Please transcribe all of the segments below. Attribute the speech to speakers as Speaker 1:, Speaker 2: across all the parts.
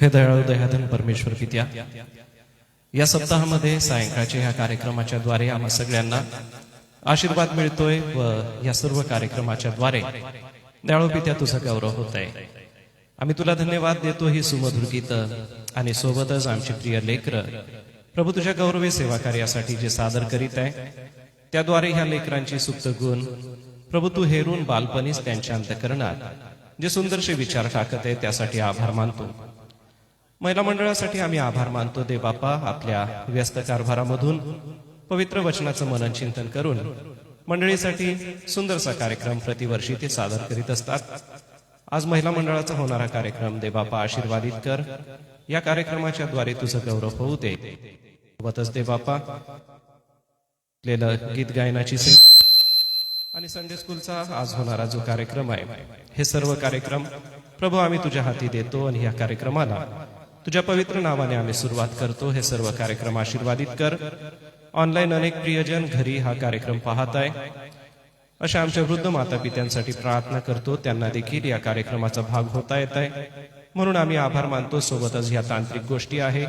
Speaker 1: हे दयाळू दयाधन परमेश्वर पित्या, या सप्ताहामध्ये सायंकाळच्या ह्या कार्यक्रमाच्या द्वारे आम्हा सगळ्यांना आशीर्वाद मिळतोय व या सर्व कार्यक्रमाच्या द्वारे दयाळू पित्या तुझा गौरव होत आहे. आम्ही तुला धन्यवाद देतो ही सुमधुर गीत आणि सोबतच आमची प्रिय लेकर प्रभू तुझ्या गौरवी सेवा कार्यासाठी जे सादर करीत आहे त्याद्वारे ह्या लेकरांची सुप्त गुण प्रभू तू हेरून बालपणीच त्यांच्या अंतःकरणात जे सुंदरसे विचार टाकत आहे त्यासाठी आभार मानतो. महिला मंडळासाठी आम्ही आभार मानतो दे बापा. आपल्या व्यस्त कारभारामधून पवित्र वचनाचं मनन चिंतन करून मंडळीसाठी सुंदरसा कार्यक्रम प्रतिवर्षी ते सादर करीत असतात. आज महिला मंडळाचा होणारा कार्यक्रम दे बापा आशीर्वादित कर. या कार्यक्रमाच्या द्वारे तुझं गौरव होऊ दे. सोबतच दे बापा गीत गायनाची सेवा आणि संडे स्कूलचा आज होणारा जो कार्यक्रम आहे हे सर्व कार्यक्रम प्रभू आम्ही तुझ्या हाती देतो आणि या कार्यक्रमाला तुझ्या पवित्र नावाने आम्ही सुरुवात करतो. हे सर्व कार्यक्रम आशीर्वादित कर. ऑनलाईन अनेक प्रियजन घरी हा कार्यक्रम पाहत आहे अशा आमच्या वृद्ध माता पित्यांसाठी प्रार्थना करतो. त्यांना देखील या कार्यक्रमाचा भाग होता येत आहे म्हणून आम्ही आभार मानतो. सोबतच या तांत्रिक गोष्टी आहे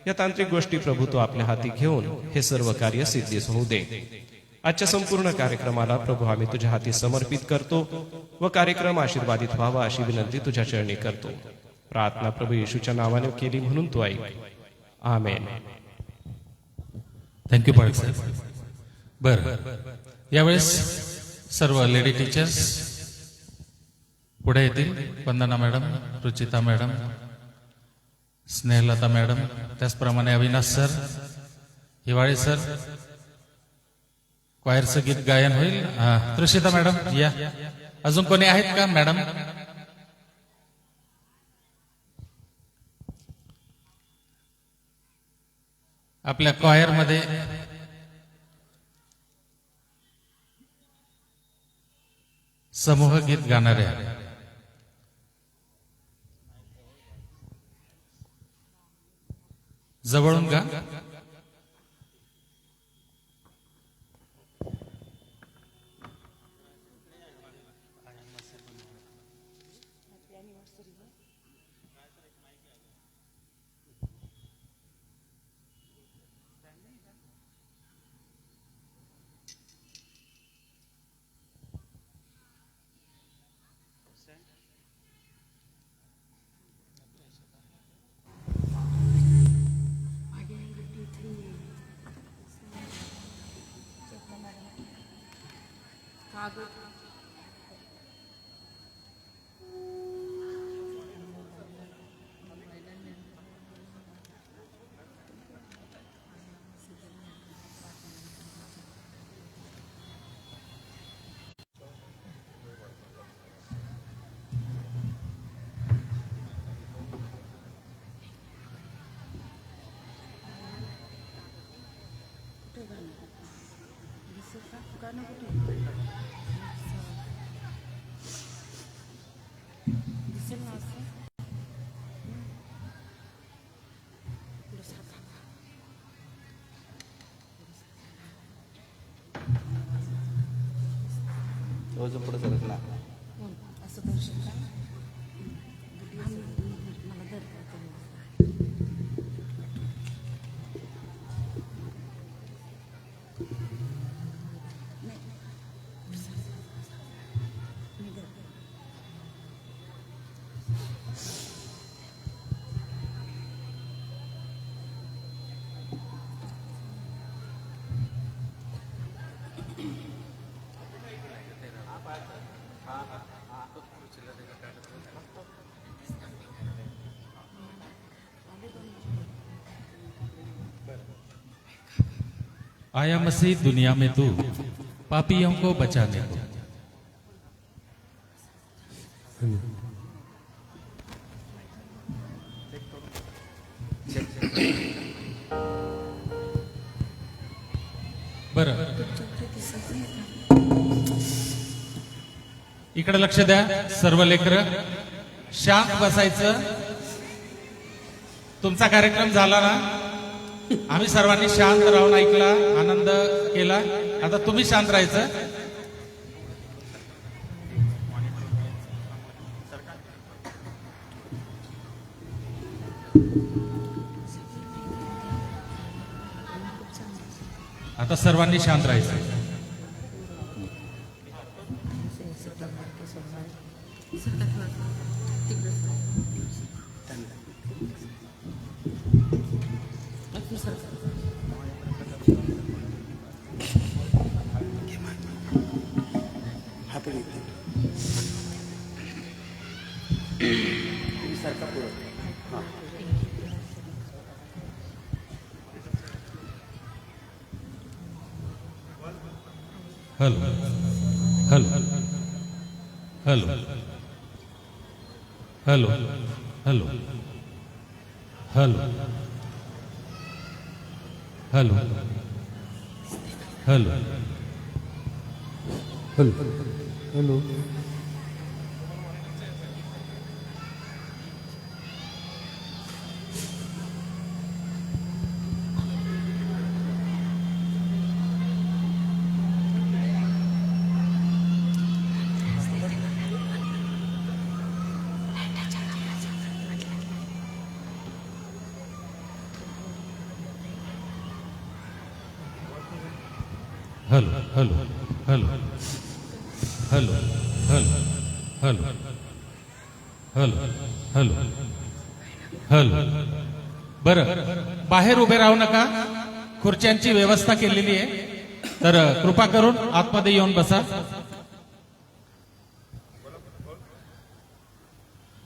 Speaker 1: या तांत्रिक गोष्टी प्रभू तो आपल्या हाती घेऊन हे सर्व कार्य सिद्धीस होऊ दे. आजच्या संपूर्ण कार्यक्रमाला प्रभू आम्ही तुझ्या हाती समर्पित करतो व कार्यक्रम आशीर्वादित व्हावा अशी विनंती तुझ्या चरणी करतो. प्रार्थना प्रभू येशूच्या नावाने केली म्हणून तू ऐक. आमेन.
Speaker 2: थँक्यू पाटील साहेब. बरं, यावेळेस सर्व लेडी टीचर्स पुढे येतील. Vandana madam, Ruchita madam, Snehalata madam, त्याचप्रमाणे अविनाश सर, हिवाळे सर. क्वायरचं गीत गायन होईल. रुचिता मॅडम या. अजून कोणी आहेत का मॅडम? आपल्या क्वायर मध्ये समूह गीत गाणाऱ्या जवळून गा.
Speaker 3: पुढे सरकला.
Speaker 2: आया मसीह दुनिया में तू पापियों को बचाने को. बरं, इकडे लक्ष द्या सर्व लेकर. शांत बसायचं. तुमचा कार्यक्रम झाला ना, आम्ही सर्वांनी शांत राहून ऐकला, आनंद केला. आता तुम्ही शांत राहायचं. आता सर्वांनी शांत राहायचं. Hello hello hello hello hello hello hello hello
Speaker 3: hello
Speaker 2: hello hello hello hello hello hello hello hello hello. बरं, बाहेर उभे राहू नका. खुर्च्यांची व्यवस्था केलेली आहे, तर कृपा करून आतमध्ये येऊन बसा.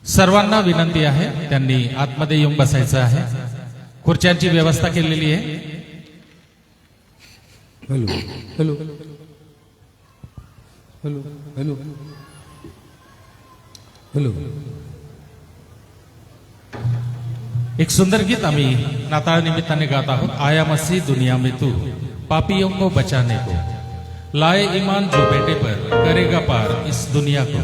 Speaker 2: सर्वांना विनंती आहे, त्यांनी आतमध्ये येऊन बसायचं आहे. खुर्च्यांची व्यवस्था केलेली आहे.
Speaker 3: Hello hello hello hello hello.
Speaker 2: एक सुंदर गीत आम्ही नाताळ निमित्ताने गात आहोत. आया मसीह दुनिया में तू पापियों को बचाने को, लाए ईमान जो बेटे पर करेगा पार इस दुनिया को.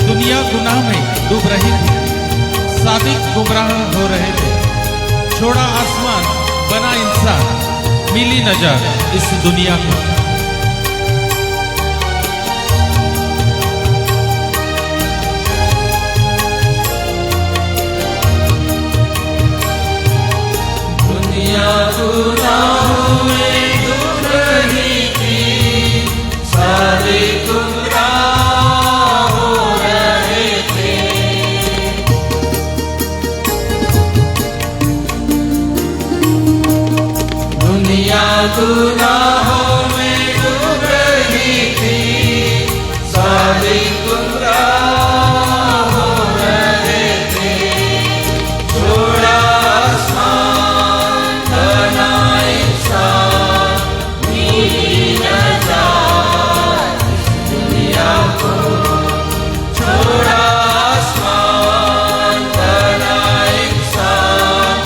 Speaker 2: दुनिया गुनाह में डूब रही थी, सादिक गुमराह हो रहे थे. छोड़ा आसमान, बना इंसान, मिली नजात इस दुनिया को.
Speaker 3: दुनिया गुनाहों में डूब रही थी, सारे गुमराह हो रहे थे. दुनिया गुनाहों में डूब रही थी, सारे गुमराह हो रहे थे. छोड़ा आसमान, बना इंसान, मिली नजात इस दुनिया को. छोड़ा आसमान, बना इंसान,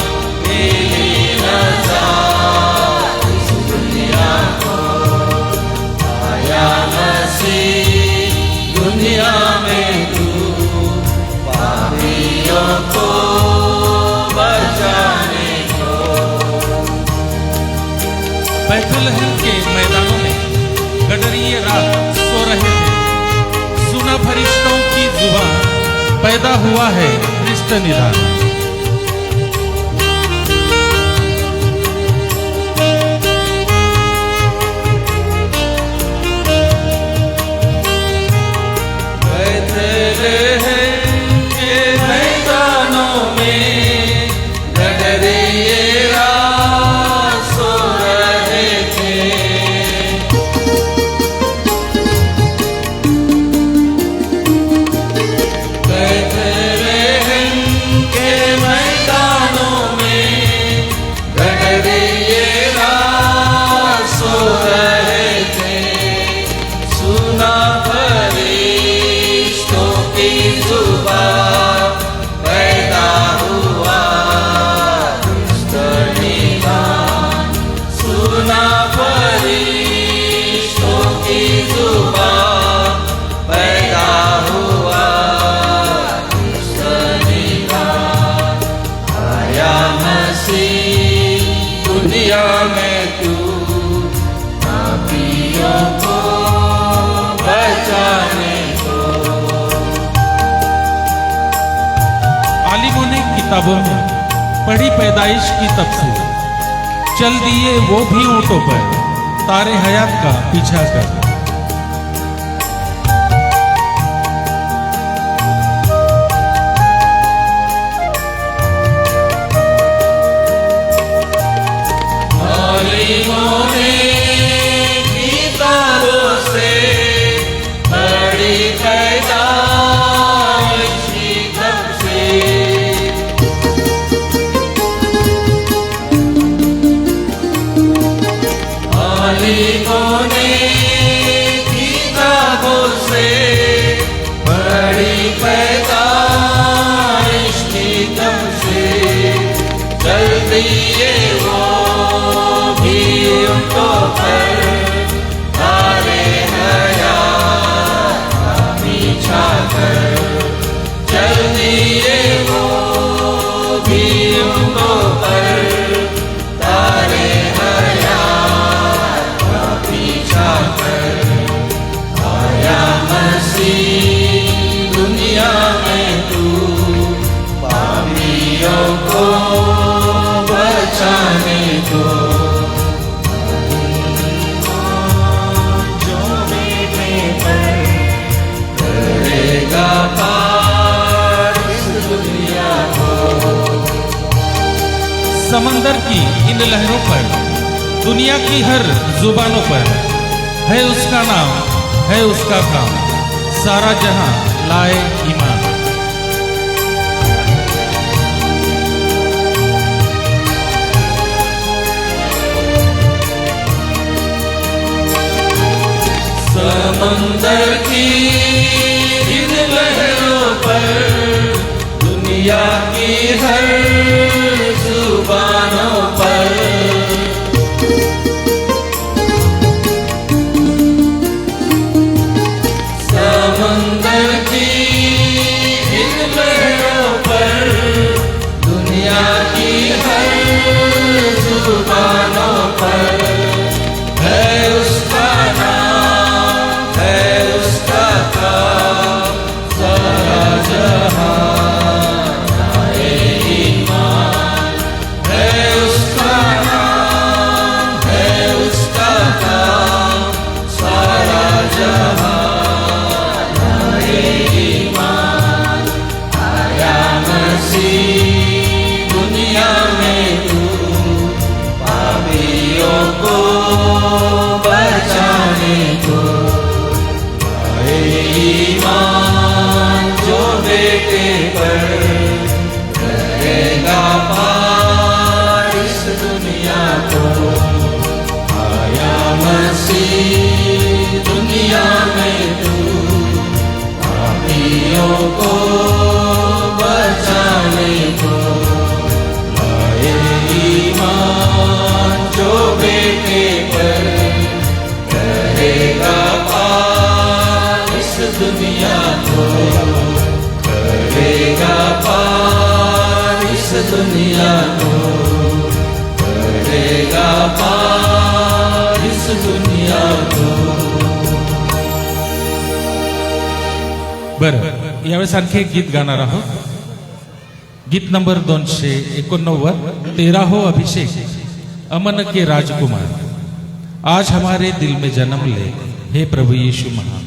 Speaker 3: मिली नजात इस दुनिया
Speaker 2: पैदा हुआ है ख्रिस्त निधान।
Speaker 3: बैतलहम के मैदानों में गडरिये रात सो रहे थे। बैतलहम के मैदानों में गडरिये रात सो रहे थे। सुना फरिश्तों की जुबान, पैदा हुआ ख्रिस्त निधान। सुना फरिश्तों की जुबान, पैदा हुआ ख्रिस्त निधान। आया मसीह दुनिया में तू पापियों को बचाने को।
Speaker 2: आलिमों ने किताबों में पढ़ी पैदाइश की तफसीर, चल दिए वो भी ऊंटों पर तारे हयात का पीछा कर।
Speaker 3: आलिमों ने किताबों से पढ़ी पैदाइश की तफसीर। आलिमों ने किताबों से पढ़ी पैदाइश की तफसीर। चल दिए वो भी ऊंटों पर तारे हयात का पीछा कर। चल दिए वो भी ऊंटों पर तारे हयात का पीछा कर। आया मसीह दुनिया में तू पापियों को बचाने को। जो बेटे पर करेगा पार इस दुनिया को।
Speaker 2: समंदर की इन लहरों पर, दुनिया की हर जुबानों पर है उसका नाम, है उसका काम, सारा जहां लाए ईमान।
Speaker 3: समंदर की इन लहरों पर, दुनिया की हर जुबानों पर समंदर की इन लहरों पर, दुनिया की हर जुबानों पर है उसका नाम, है उसका काम, सारा जहां लाए ईमान। है उसका नाम, है उसका काम, सारा जहां लाए ईमान। आया मसीह दुनिया में तू पापियों को बचाने को। आए ईमान जो बेटे पर करेगा पार इस दुनिया को। आया मसीह दुनिया में तू पापियों को बचाने को। आए ईमान जो बेटे पर करेगा पार इस दुनिया को। करेगा पार इस दुनिया को। करेगा पार इस दुनिया को।
Speaker 2: बरं, यावेळेस आणखी एक गीत गाणार आहोत. गीत नंबर 289, 13 अभिषेक, अमन के राजकुमार. आज हमारे दिल में जन्म ले हे प्रभु यीशु महान.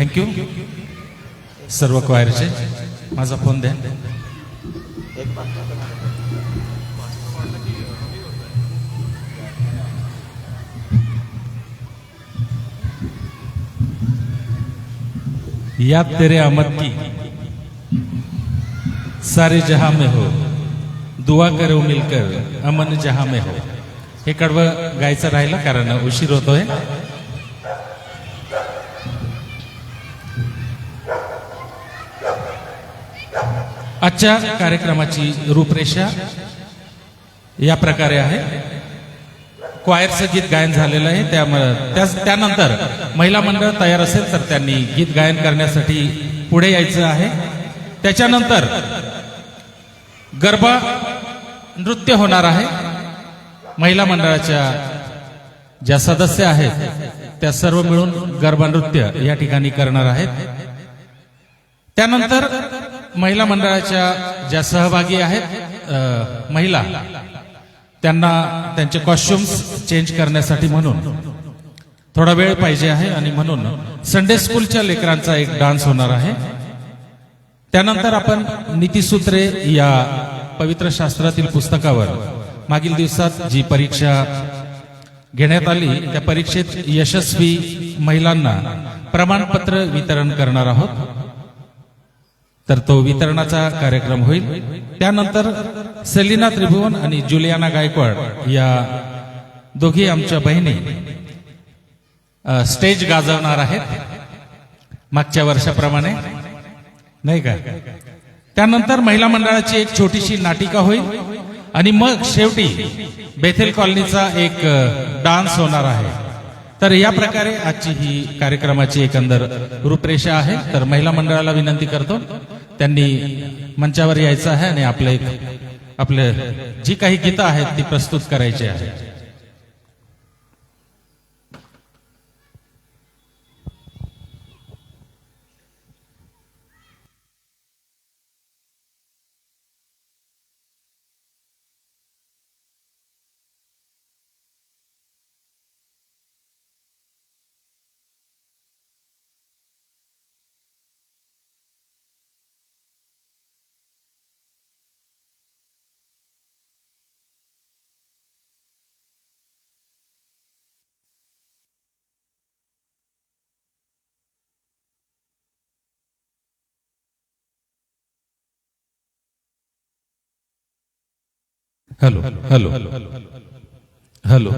Speaker 2: थँक्यू सर्व क्वायरचे. माझा फोन द्या. याद तेरे आमद की सारे जहां में हो, दुआ करो मिलकर अमन जहां में हो. हे कडवं गायचं राहिलं कारण उशीर होतोय. आजच्या कार्यक्रमाची रूपरेषा या प्रकारे आहे. क्वायरचं गीत गायन झालेलं आहे. त्यानंतर महिला मंडळ तयार असेल तर त्यांनी गीत गायन करण्यासाठी पुढे यायचं आहे. त्याच्यानंतर गरबा नृत्य होणार आहे. महिला मंडळाच्या ज्या सदस्य आहेत त्या सर्व मिळून गरबा नृत्य या ठिकाणी करणार आहेत. त्यानंतर महिला मंडळाच्या ज्या सहभागी आहेत महिला त्यांना त्यांचे कॉस्ट्युम्स चेंज करण्यासाठी म्हणून थोडा वेळ पाहिजे आहे आणि म्हणून संडे स्कूलच्या लेकरांचा एक डान्स होणार आहे. त्यानंतर आपण नीतिसूत्रे या पवित्र शास्त्रातील पुस्तकावर मागील दिवसात जी परीक्षा घेण्यात आली त्या परीक्षेत यशस्वी महिलांना प्रमाणपत्र वितरण करणार आहोत. तर तो वितरणाचा कार्यक्रम होईल. त्यानंतर सेलिना त्रिभुवन आणि जुलियाना गायकवाड या दोघी आमच्या बहिणी स्टेज गाजवणार आहेत मागच्या वर्षाप्रमाणे, नाही का. त्यानंतर महिला मंडळाची एक छोटीशी नाटिका होईल आणि मग शेवटी बेथेल कॉलनीचा एक डान्स होणार आहे. तर या प्रकारे आजची ही कार्यक्रमाची एकंदर रूपरेषा आहे. तर महिला मंडळाला विनंती करतो त्यांनी मंचावर यायचं आहे आणि आपले जी काही गीतं आहेत ती प्रस्तुत करायची आहे. Hello hello hello.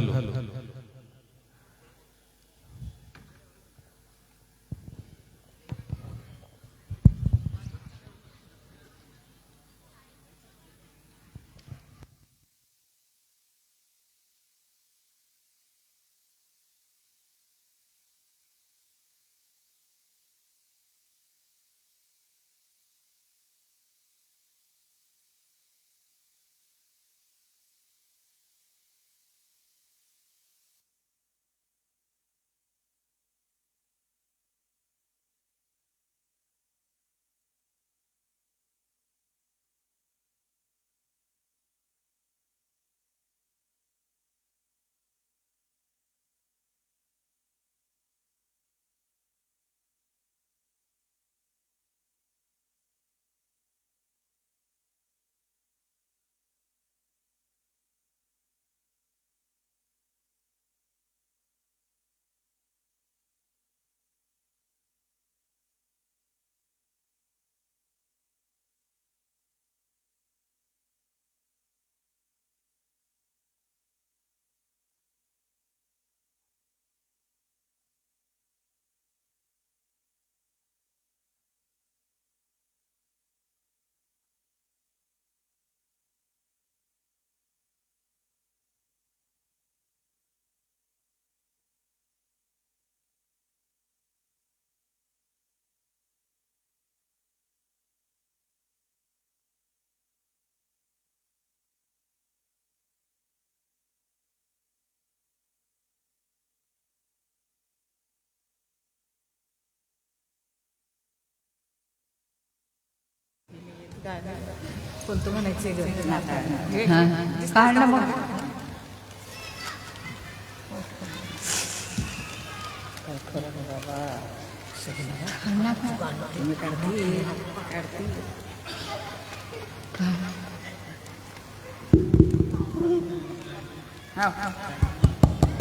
Speaker 4: कोणतं म्हणायचं काढ ना मग.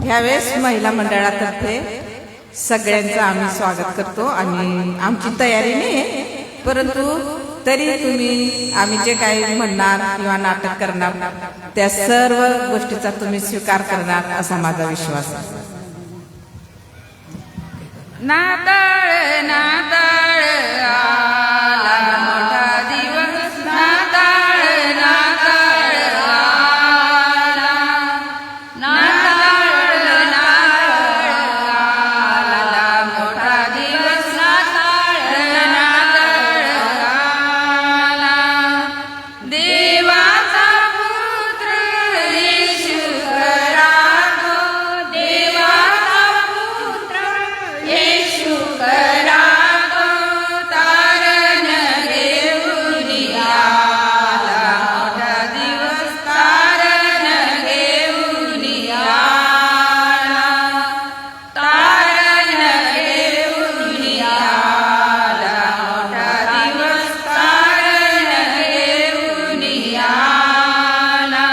Speaker 5: ह्यावेळेस महिला मंडळातर्फे सगळ्यांचं आम्ही स्वागत करतो आणि आमची तयारी नाही परंतु तरी तुम्ही आम्ही जे काही म्हणणार किंवा नाटक करणार त्या सर्व गोष्टीचा तुम्ही स्वीकार करणार असा माझा विश्वास आहे.
Speaker 4: नाताळ नाताळ आला मोठा दिवस नाताळ नाताळ आला नाताळ नाताळ आला मोठा दिवस नाताळ नाताळ आला देवाचा पुत्र येशू खरा तो देवाचा पुत्र येशू खरा तो तारण घेऊन आला मोठा दिवस तारण घेऊन आला तारण घेऊन आला मोठा दिवस तारण घेऊन आला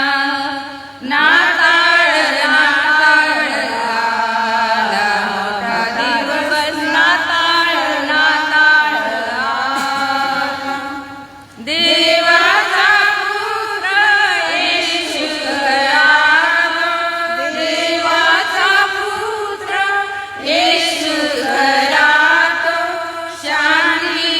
Speaker 4: नाताळ नाताळ आला मोठा दिवस नाताळ नाताळ आला देवाचा पुत्र येशू खरा तो देवाचा पुत्र येशू खरा तो शांती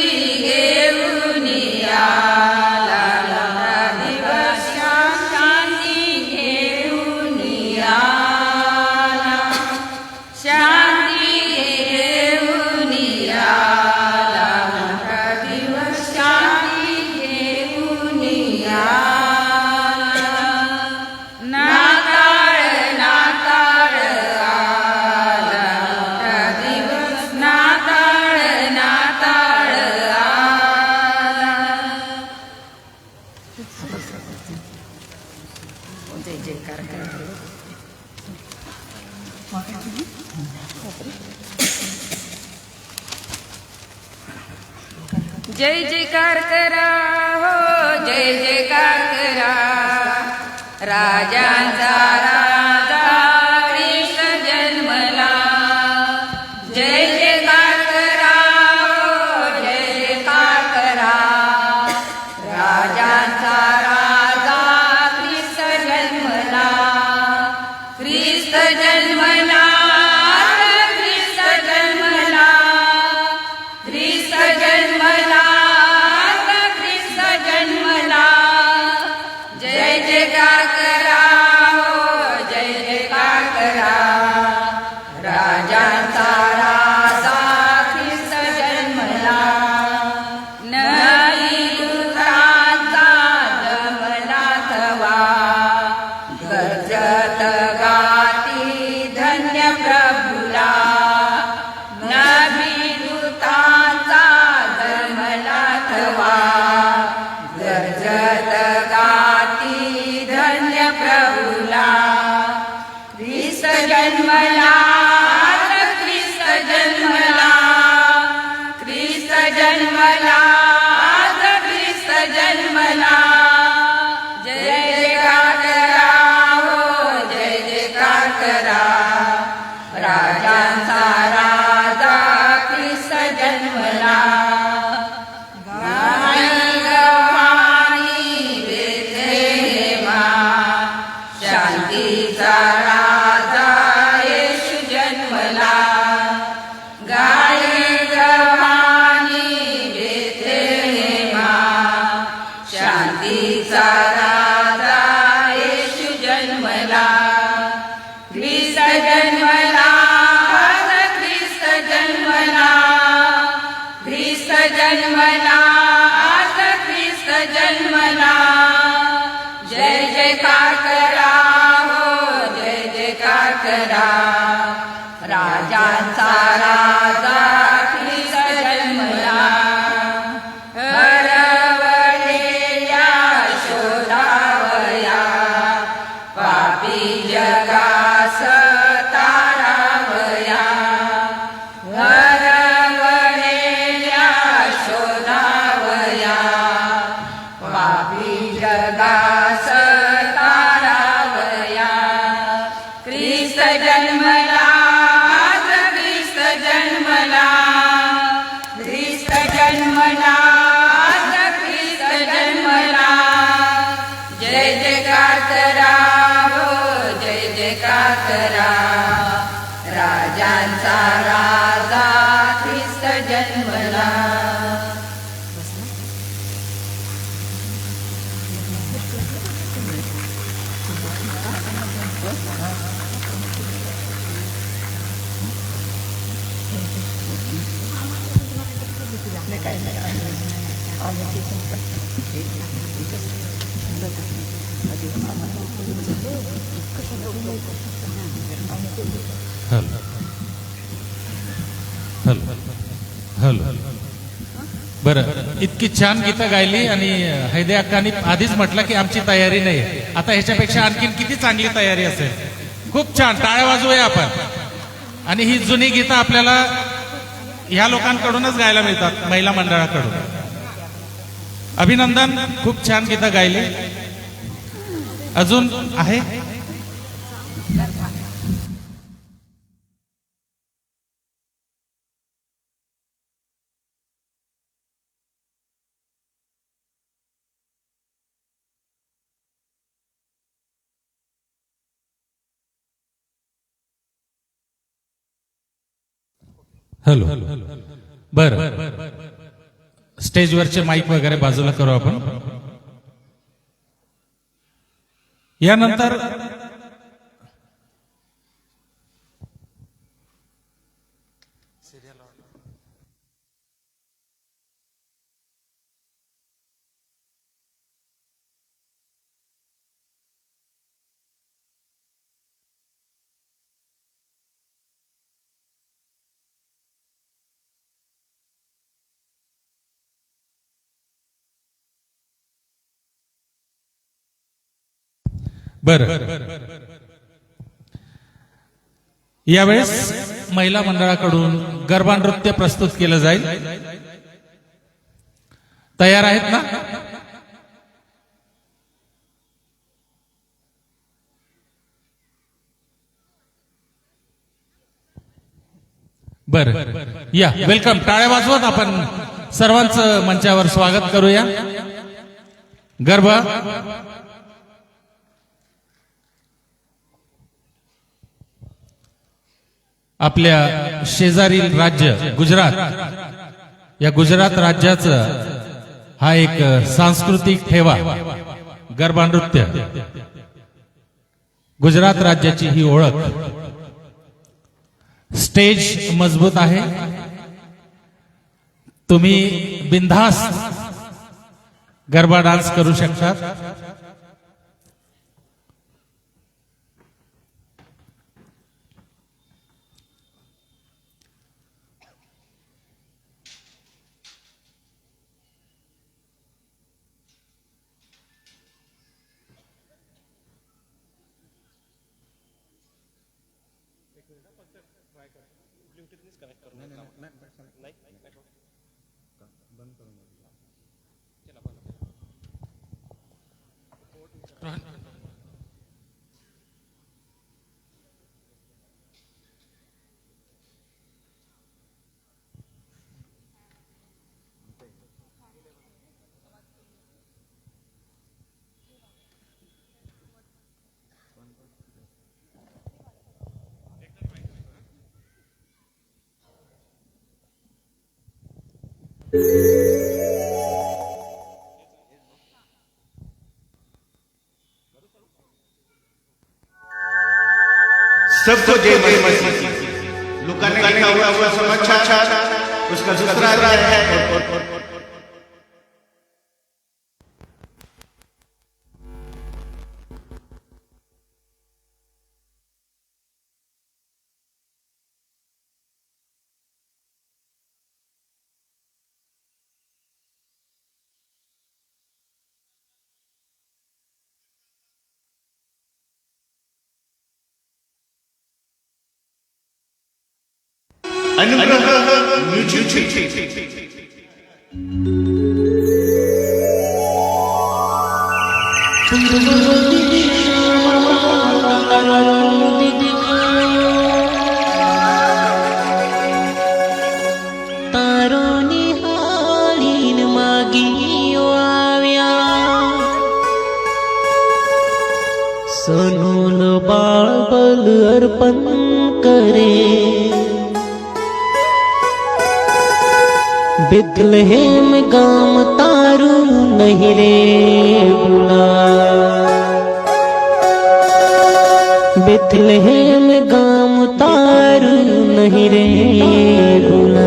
Speaker 4: घेऊन आला मोठा दिवस शांती घेऊन आला शांती घेऊन आला मोठा दिवस शांती घेऊन आला नाताळ नाताळ आला मोठा दिवस नाताळ नाताळ आला
Speaker 5: जय जयकार करा.
Speaker 4: जय जयकार करा हो जय जयकार करा राजांचा राजा कृष्ण जन्मला जय जयकार करा हो जय जयकार करा राजांचा राजा कृष्ण जन्मला ख्रिस्त जन्मला ख्रिस्त जन्मला ख्रिस्त जन्मला ख्रिस्त जन्मला जय जयकार करा हो जय जयकार करा राजांचा राजा ख्रिस्त जन्मला नवी दूतांचा जन्मला थवा गरजत गाती धन्य प्रभुला नवी दूतांचा जन्मला थवा गरजत गाती धन्य प्रभुला ख्रिस्त जन्मला ख्रिस्त जन्मला ख्रिस्त जन्मला ख्रिस्त जन्मला जय जयकार करा हो जय जयकार करा राजांचा राजा ख्रिस्त जन्मला गाई गव्हाणी बेथलेहेमा शांतीचा राजा येशू जन्मला गाई गव्हाणी बेथलेहेमा शांतीचा राजा येशू जन्मला ख्रिस्त जन्मला ख्रिस्त जन्मला ख्रिस्त जन्मला ख्रिस्त जन्मला जय जयकार करा हो जय जयकार करा राजांचा राजा ख्रिस्त जन्मला हरवलेल्या शोधावया पापी जगास तारावया हरवलेल्या तारावया ख्रिस्त जन्मला आज ख्रिस्त जन्मला ख्रिस्त जन्मला आज ख्रिस्त जन्मला जय जयकार करा हो जय जयकार करा राजांचा राजा ख्रिस्त जन्मला
Speaker 2: हॅलो बरं, इतकी छान गीतं गायली आणि हैदे अक्कांनी आधीच म्हटलं की आमची तयारी नाही. आता ह्याच्यापेक्षा आणखीन किती चांगली तयारी असेल. खूप छान, टाळ्या वाजवूया आपण. आणि ही जुनी गीतं आपल्याला ह्या लोकांकडूनच गायला मिळतात, महिला मंडळाकडून. अभिनंदन, खूप छान गीतं गायली. अजून आहे हॅलो बर, स्टेजवरचे माईक वगैरे बाजूला करू आपण. यानंतर बर, यावेळेस महिला मंडळाकडून गरबा नृत्य प्रस्तुत केलं जाईल. तयार आहेत ना? बर, या वेलकम. टाळ्या वाजवत आपण सर्वांचं मंचावर स्वागत करूया. गरबा आपल्या शेजारील राज्य गुजरात, या गुजरात राज्याचं हा एक सांस्कृतिक ठेवा गरबा नृत्य. गुजरात राज्याची ही ओळख. स्टेज मजबूत आहे, तुम्ही बिनधास्त गरबा डान्स करू शकता.
Speaker 3: सबको जय मसीह. लूका ने लिखा हुआ समाचार उसका दूसरा अध्याय है. अनुग्रह म्यूजिक
Speaker 6: तारो निहाळीन मागी आव्या सोनून बाळबल अर्पण करे बेथलेहेम गाम तारू नहीं रे बुला बेथलेहेम गाम तारू नहीं रे बुला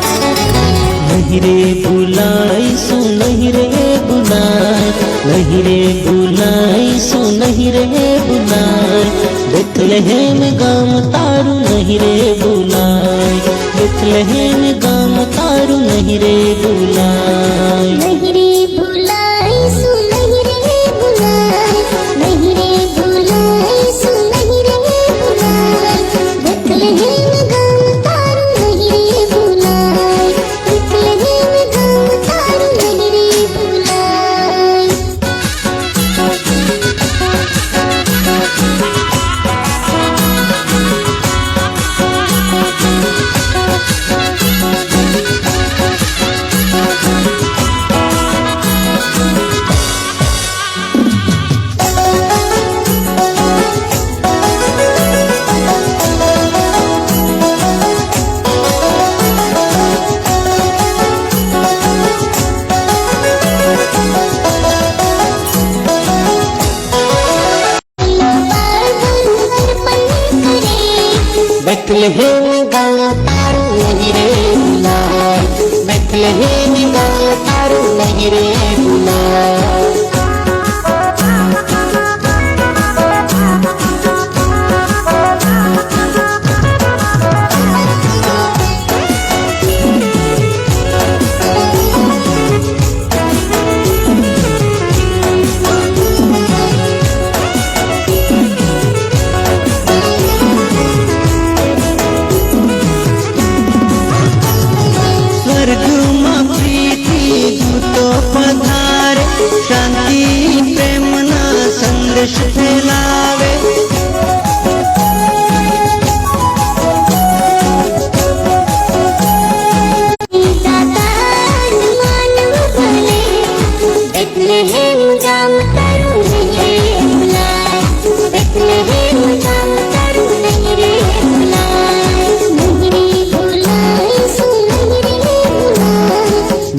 Speaker 6: नहीं रे बुलाई सो नहीं रे बुलाई नहीं रे बुलाई सो नहीं रे बुलाई बेथलेहेम गाम तारू नहीं रे बुलाई बेथलेहेम गाम तारू नहीं रे बुलाई
Speaker 7: नहीं रे बुलाई सो नहीं रे बुलाई नहीं रे बुलाई सो नहीं रे बुलाई बेथलेहेम गाम तारू नहीं रे बुलाई बेथलेहेम गाम तारू नहीं रे बुलाई
Speaker 6: बेथलेहेम गाम तारू नहीं रे बुलाई बेथलेहेम गाम तारू नहीं रे बुलाई स्वर्गमा प्रीति दूतो पधारे शांति प्रेमना संदेश फैलावे
Speaker 7: बेथलेहेम गाम तारू नहीं रे बुलाई बेथलेहेम गाम तारू नहीं रे बुलाई नहीं रे बुलाई सो नहीं रे बुलाई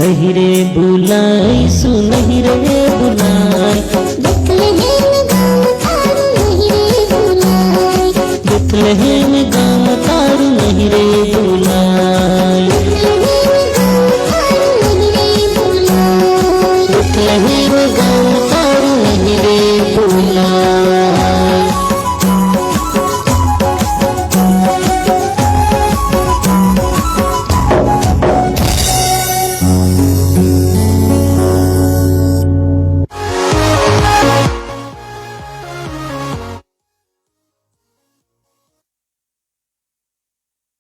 Speaker 6: नहीं रे बुलाई सो नहीं रे बुलाई
Speaker 7: बेथलेहेम गाम तारू नहीं रे बुलाई
Speaker 6: बेथलेहेम गाम तारू नहीं रे बुलाई बेथलेहेम गाम तारू नहीं रे बुलाई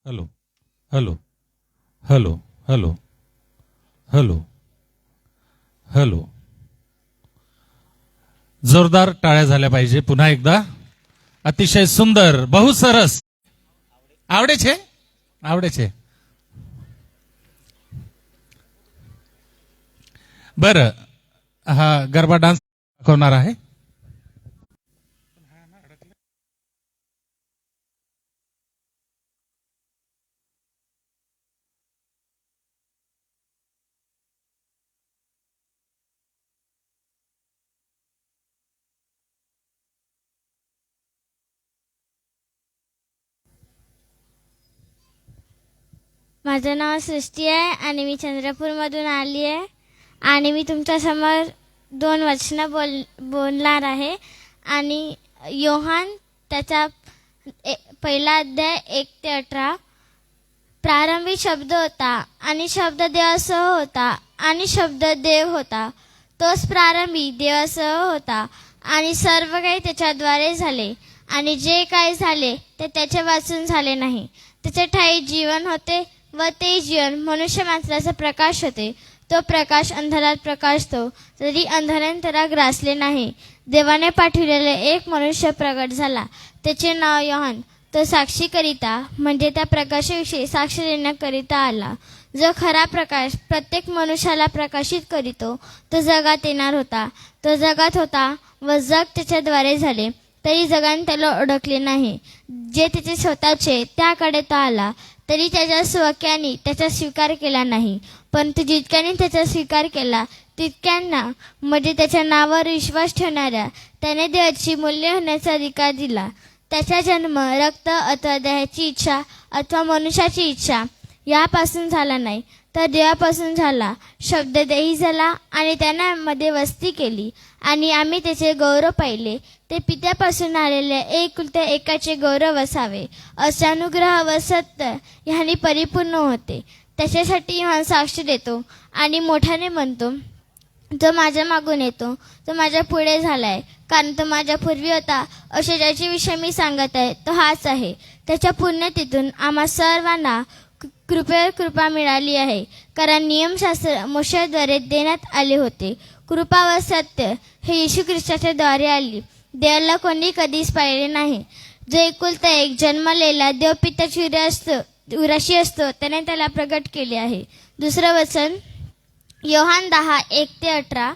Speaker 2: hello hello hello hello hello hello जोरदार टाळ्या झाल्या पाहिजे पुन्हा एकदा अतिशय सुंदर बहु सरस आवडे छे आवडे छे बरं हा गरबा डान्स दाखवणार आहे
Speaker 7: माझं नाव सृष्टी आहे आणि मी चंद्रपूरमधून आली आहे आणि मी तुमच्यासमोर
Speaker 8: 2 वचनं बोलणार आहे. आणि योहान त्याचा पहिला अध्याय 1 ते 18. प्रारंभी शब्द होता आणि शब्द देवासह होता आणि शब्द देव होता. तोच प्रारंभी देवासह होता आणि सर्व काही त्याच्याद्वारे झाले आणि जे काही झाले ते त्याच्या वाचून झाले नाही. त्याच्या ठायी जीवन होते व ते जीवन मनुष्य मात्राचा प्रकाश होते. तो प्रकाश अंधारात प्रकाशतो तरी अंधाराने त्याला ग्रासले नाही. देवाने पाठविलेले एक मनुष्य प्रगट झाला, त्याचे नाव योहान. तो साक्षी करिता म्हणजे त्या प्रकाशाविषयी साक्ष देण्याकरिता आला. जो खरा प्रकाश प्रत्येक मनुष्याला प्रकाशित करीतो तो जगात येणार होता. तो जगात होता व जग त्याच्याद्वारे झाले तरी जगाने त्याला ओळखले नाही. जे त्याचे स्वतःचे त्याकडे तो आला तरी त्याच्या स्वकीयांनी त्याचा स्वीकार केला नाही. परंतु जितक्यांनी त्याचा स्वीकार केला तितक्यांना म्हणजे त्याच्या नावावर विश्वास ठेवणाऱ्या त्याने देवाची मूल्य होण्याचा अधिकार दिला. त्याचा जन्म रक्त अथवा देहाची इच्छा अथवा मनुष्याची इच्छा यापासून झाला नाही तर देवापासून झाला. शब्द देही झाला आणि त्यामध्ये वस्ती केली आणि आम्ही त्याचे गौरव पाहिले. ते पित्यापासून आलेले एकुलत्या एकाचे गौरव असावे. असे अनुग्रह व सत्य ह्यांनी परिपूर्ण होते. त्याच्यासाठी योहान साक्ष देतो आणि मोठ्याने म्हणतो, जो माझ्या मागून येतो तो माझ्या पुढे झालाय, कारण तो माझ्या पूर्वी होता. असे ज्याच्या विषयी मी सांगत आहे तो हाच आहे. त्याच्या पुण्यतेतून आम्हा सर्वांना कृपेवर कृपा मिळाली आहे, कारण नियमशास्त्र मोशेद्वारे देण्यात आले होते. कृपा व सत्य हे येशू ख्रिस्ताच्या द्वारे आली. देवाला कोणी कधीच पाहिले नाही. जो एकुलता एक जन्मलेला देव पित्याची उराशी असतो त्याने त्याला प्रगट केले आहे. दुसरं वचन योहान 10:1 ते 18.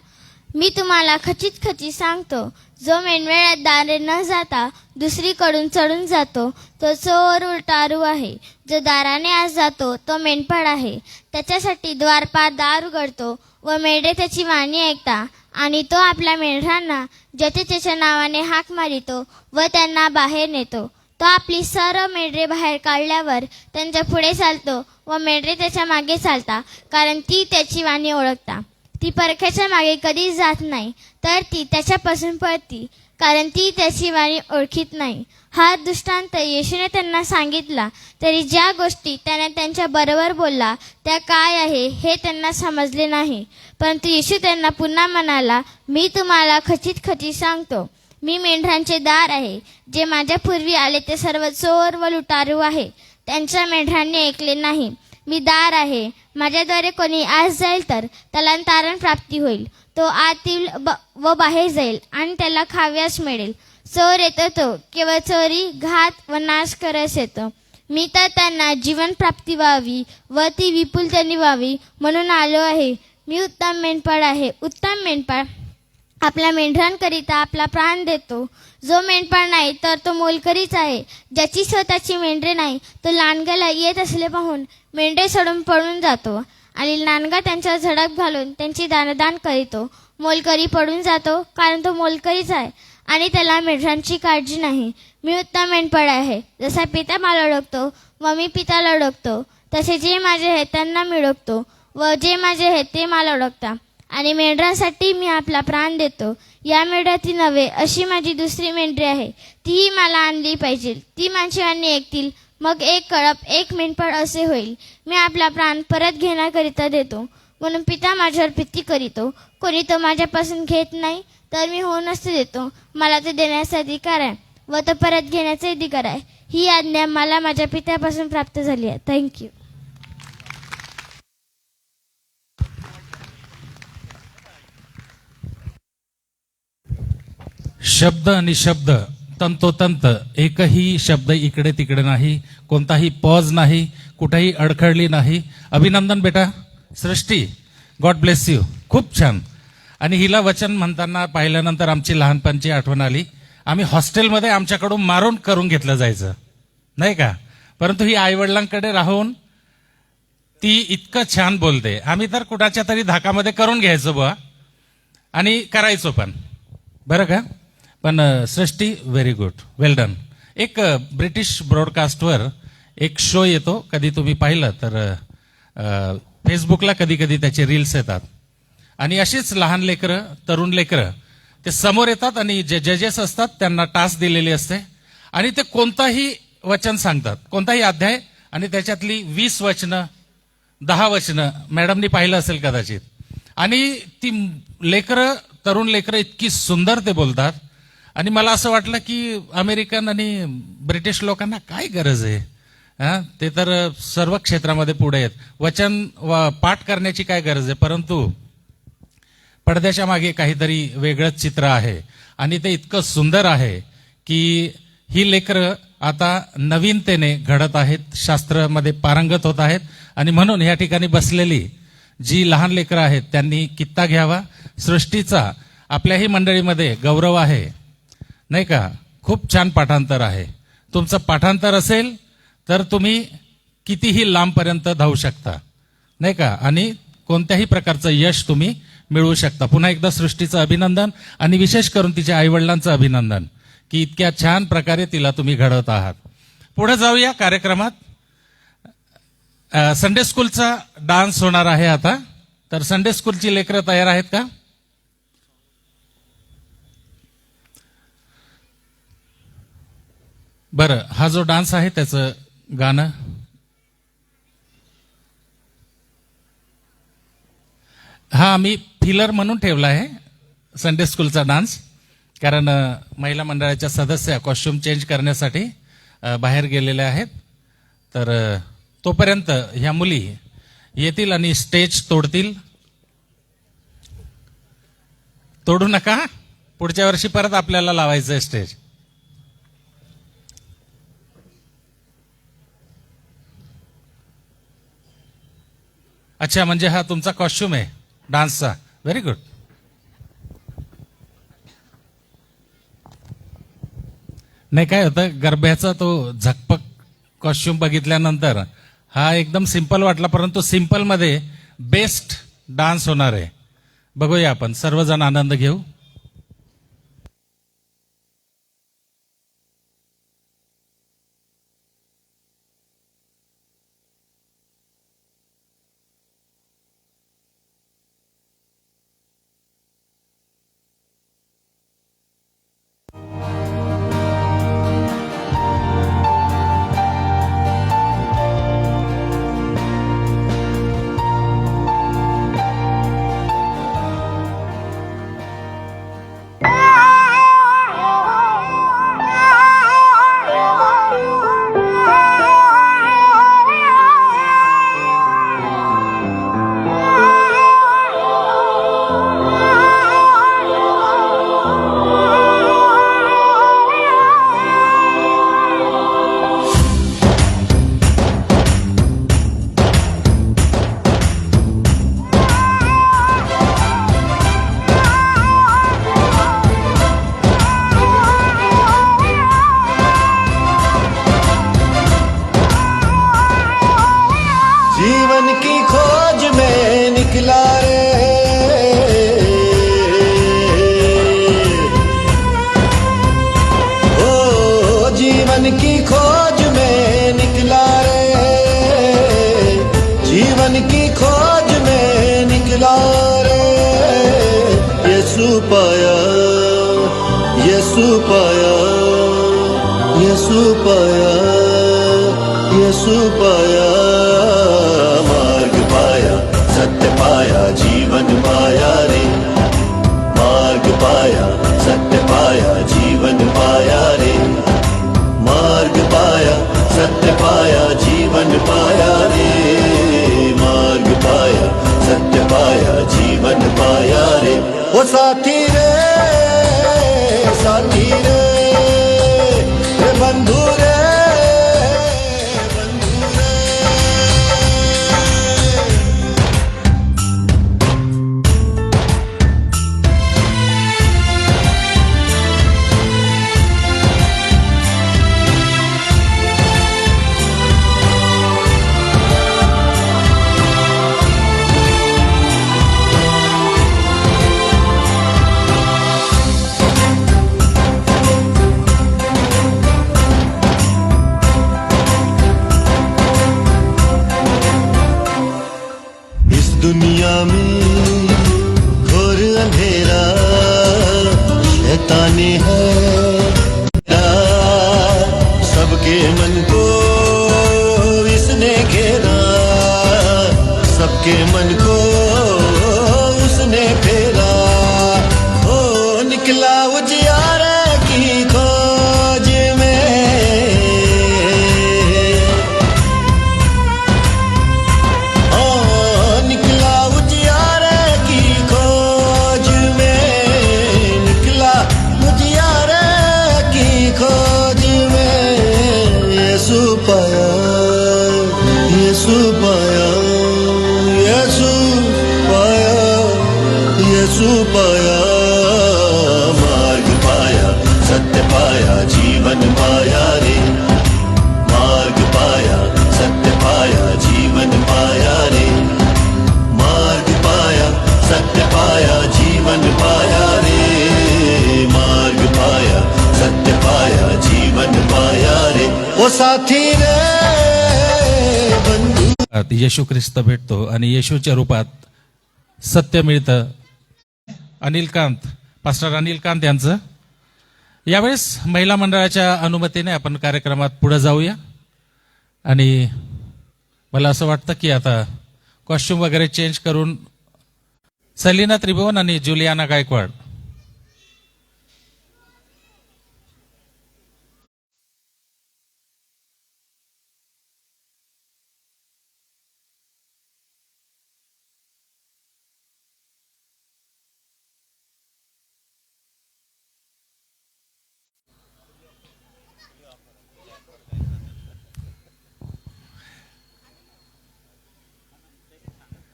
Speaker 8: मी तुम्हाला खचित सांगतो, जो मेंढपाळात दारे न जाता दुसरीकडून चढून जातो तो चोर उलटारू आहे. जो दाराने आत जातो तो मेंढपाळ आहे. त्याच्यासाठी द्वारपाल दार उघडतो व मेंढरे त्याची वाणी ऐकता आणि तो आपल्या मेंढरांना ज्याचे त्याच्या नावाने हाक मारितो व त्यांना बाहेर नेतो. तो आपली सर्व मेंढरे बाहेर काढल्यावर त्यांच्या पुढे चालतो व मेंढरे त्याच्या मागे चालता, कारण ती त्याची वाणी ओळखता. ती परख्याच्या मागे कधी जात नाही तर ती त्याच्यापासून पळती, कारण ती त्याची वाणी ओळखीत नाही. हा दृष्टांत येशूने त्यांना सांगितला, तरी ज्या गोष्टी त्याने त्यांच्या बरोबर बोलला त्या काय आहे हे त्यांना समजले नाही. परंतु येशू त्यांना पुन्हा म्हणाला, मी तुम्हाला खचित सांगतो, मी मेंढरांचे दार आहे. जे माझ्या पूर्वी आले ते सर्व चोर व लुटारू आहे, त्यांच्या मेंढरांनी ऐकले नाही. मी दार आहे. माझ्याद्वारे कोणी आत जाईल तर त्याला तारण प्राप्ती होईल. तो आत येईल व बाहेर जाईल आणि त्याला खाव्यास मिळेल. चोर येतो तो केवळ चोरी, घात व नाश करत येतो. मी तर त्यांना जीवन प्राप्ती व्हावी व ती विपुलतेने व्हावी म्हणून आलो आहे. मी उत्तम मेंढपाळ आहे. उत्तम मेंढपाळ आपल्या मेंढरांकरिता आपला प्राण देतो. जो मेंढपाळ नाही तर तो मोलकरीच आहे. ज्याची स्वतःची मेंढरे नाही तो लांडग्याला येत असले पाहून मेंढरे सोडून पळून जातो आणि लांडगा त्यांच्या झडप घालून त्यांची दानदान करीतो. मोलकरी पडून जातो, कारण तो मोलकरीच आहे आणि त्याला मेंढरांची काळजी नाही. मी उत्तम मेंढपाळ आहे. जसा पिता मला ओळखतो व मी पिताला ओळखतो, तसे जे माझे आहेत त्यांना मी ओळखतो व जे माझे आहेत ते मला ओळखता आणि मेंढरांसाठी मी आपला प्राण देतो. या मेंढराती नव्हे अशी माझी दुसरी मेंढरी आहे, तीही मला आणली पाहिजे. ती माझी वाणी ऐकतील. मग एक कळप एक मेंढपाळ असे होईल. मी आपला प्राण परत घेण्याकरिता देतो, म्हणून पिता माझ्यावर प्रीती करीतो. कोणी तो माझ्यापासून घेत नाही तर मी होऊनच ते देतो. मला ते देण्याचा अधिकार आहे व तो परत घेण्याचा अधिकार आहे. ही आज्ञा मला माझ्या पित्यापासून प्राप्त झाली आहे. थँक्यू.
Speaker 2: शब्द आणि शब्द, तंतोतंत एकही शब्द इकडे तिकडे नाही, कोणताही पॉज नाही, कुठेही अडखळली नाही. अभिनंदन बेटा. सृष्टी, गॉड ब्लेस यू. खूप छान. आणि हिला वचन म्हणताना पाहिल्यानंतर आमची लहानपणची आठवण आली. आम्ही हॉस्टेलमध्ये आमच्याकडून मारून करून घेतलं जायचं नाही का, परंतु ही आईवडिलांकडे राहून ती इतकं छान बोलते. आम्ही तर कुणाच्या तरी धाकामध्ये करून घ्यायचो बुवा आणि करायचो पण, बरं का. पण सृष्टी व्हेरी गुड, वेल डन. एक ब्रिटिश ब्रॉडकास्टवर एक शो येतो, कधी तुम्ही पाहिलं तर फेसबुकला कधी कधी त्याचे रील्स येतात. आणि अशीच लहान लेकरं, तरुण लेकरं ते समोर येतात आणि जे जजेस असतात त्यांना टास्क दिलेली असते आणि ते कोणताही वचन सांगतात, कोणताही अध्याय, आणि त्याच्यातली 20 वचनं 10 वचनं मॅडमनी पाहिलं असेल कदाचित. आणि ती लेकरं, तरुण लेकरं इतकी सुंदर ते बोलतात. आणि मला असं वाटलं की अमेरिकन आणि ब्रिटिश लोकांना काय गरज आहे, ते तर सर्व क्षेत्रामध्ये पुढे आहेत, वचन पाठ करण्याची काय गरज आहे. परंतु पडद्याच्या मागे काहीतरी वेगळंच चित्र आहे आणि ते इतकं सुंदर आहे की ही लेकरं आता नवीनतेने घडत आहेत, शास्त्रामध्ये पारंगत होत आहेत. आणि म्हणून या ठिकाणी बसलेली जी लहान लेकरं आहेत त्यांनी कित्ता घ्यावा. सृष्टीचा आपल्याही मंडळीमध्ये गौरव आहे, नाही का. खूप छान पाठांतर आहे. तुमचं पाठांतर असेल तर तुम्ही कितीही लांबपर्यंत धावू शकता, नाही का, आणि कोणत्याही प्रकारचं यश तुम्ही मिळवू शकता. पुन्हा एकदा सृष्टीचं अभिनंदन आणि विशेष करून तिच्या आईवडिलांचं अभिनंदन की इतक्या छान प्रकारे तिला तुम्ही घडवत आहात. पुढे जाऊया कार्यक्रमात. संडे स्कूलचा डान्स होणार आहे आता. तर संडे स्कूलची लेकरं तयार आहेत का? बरं, हा जो डान्स आहे त्याचं गाणं हा आम्ही फिलर म्हणून ठेवला आहे, संडे स्कूलचा डान्स. कारण महिला मंडळाच्या सदस्य कॉस्ट्युम चेंज करण्यासाठी बाहेर गेलेले आहेत. तर तोपर्यंत ह्या मुली येतील आणि स्टेज तोडतील. तोडू नका, पुढच्या वर्षी परत आपल्याला लावायचं आहे स्टेज. अच्छा, म्हणजे हा तुमचा कॉस्ट्युम आहे डान्सचा. Very good. नाही, काय होतं, गरब्याचा तो झकपक कॉस्ट्युम बघितल्यानंतर हा एकदम सिंपल वाटला, परंतु सिंपल मध्ये बेस्ट डान्स होणार आहे. बघूया, आपण सर्वजण आनंद घेऊ.
Speaker 9: मार्ग पाया, सत्य पाया, जीवन पाया रे. मार्ग पाया, सत्य पाया, जीवन पाया रे. मार्ग पाया, सत्य पाया, जीवन पाया रे. मार्ग पाया, सत्य पाया, जीवन पाया रे. ओ साथी रे, साथी रे, बंधु रे. दीवाने हैं। सबके मन को इसने घेरा, सबके मन को उसने फेरा। ओ निकला उजियारे की खोज में, ओ निकला उजियारे की खोज में, निकला उजियारे की खोज में। यीशु पाया, यीशु पाया, यीशु पाया, यीशु पाया। मार्ग पाया, सत्य पाया, जीवन पाया रे। मार्ग पाया, सत्य पाया, जीवन पाया रे। मार्ग पाया, सत्य पाया, जीवन पाया रे। मार्ग पाया, सत्य पाया, जीवन पाया रे। ओ साथी रे बंधू,
Speaker 2: येशू ख्रिस्त भेटतो आणि येशूच्या रूपात सत्य मिळतं. पास्टर अनिल कांत यांचं यावेळेस महिला मंडळाच्या अनुमतीने आपण कार्यक्रमात पुढे जाऊया. आणि मला असं वाटतं की आता कॉस्ट्युम वगैरे चेंज करून सलीना त्रिभुवन आणि जुलियाना गायकवाड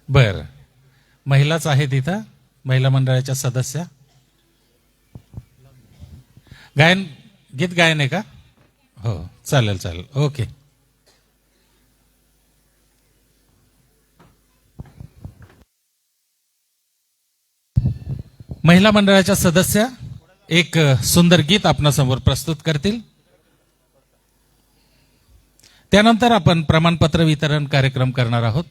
Speaker 2: बर महिलाच आहेत इथं, महिला मंडळाच्या सदस्य. गीत गायन आहे का? हो, चालेल चालेल, ओके. महिला मंडळाच्या सदस्य एक सुंदर गीत आपणासमोर प्रस्तुत करतील. त्यानंतर आपण प्रमाणपत्र वितरण कार्यक्रम करणार आहोत.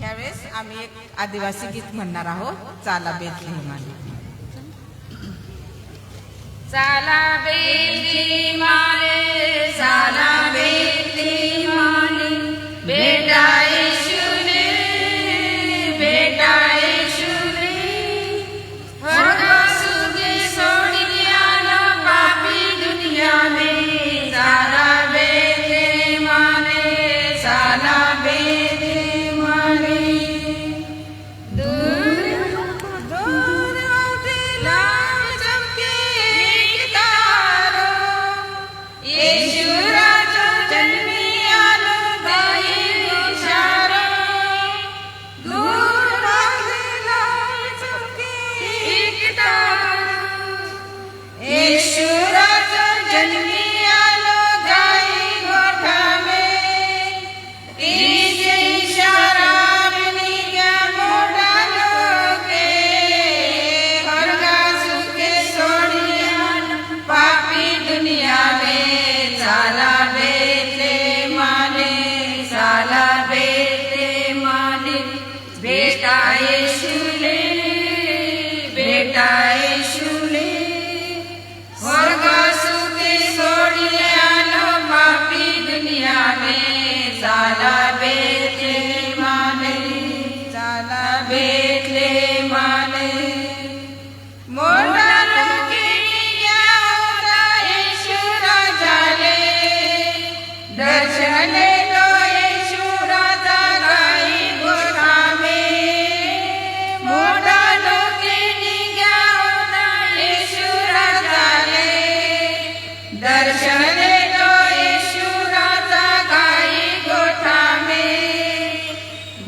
Speaker 5: यावेळेस आम्ही एक आदिवासी गीत म्हणणार आहोत, चाला बेथलेहमाने.
Speaker 4: चाला बेथलेहमाने, चाला बेथलेहमाने, बेटा येशूने, बेटा येशूने, स्वर्ग सुगे सोडी दियाना पापी दुनिया में. चाला बेथलेहमाने, चाला बेथलेहमाने.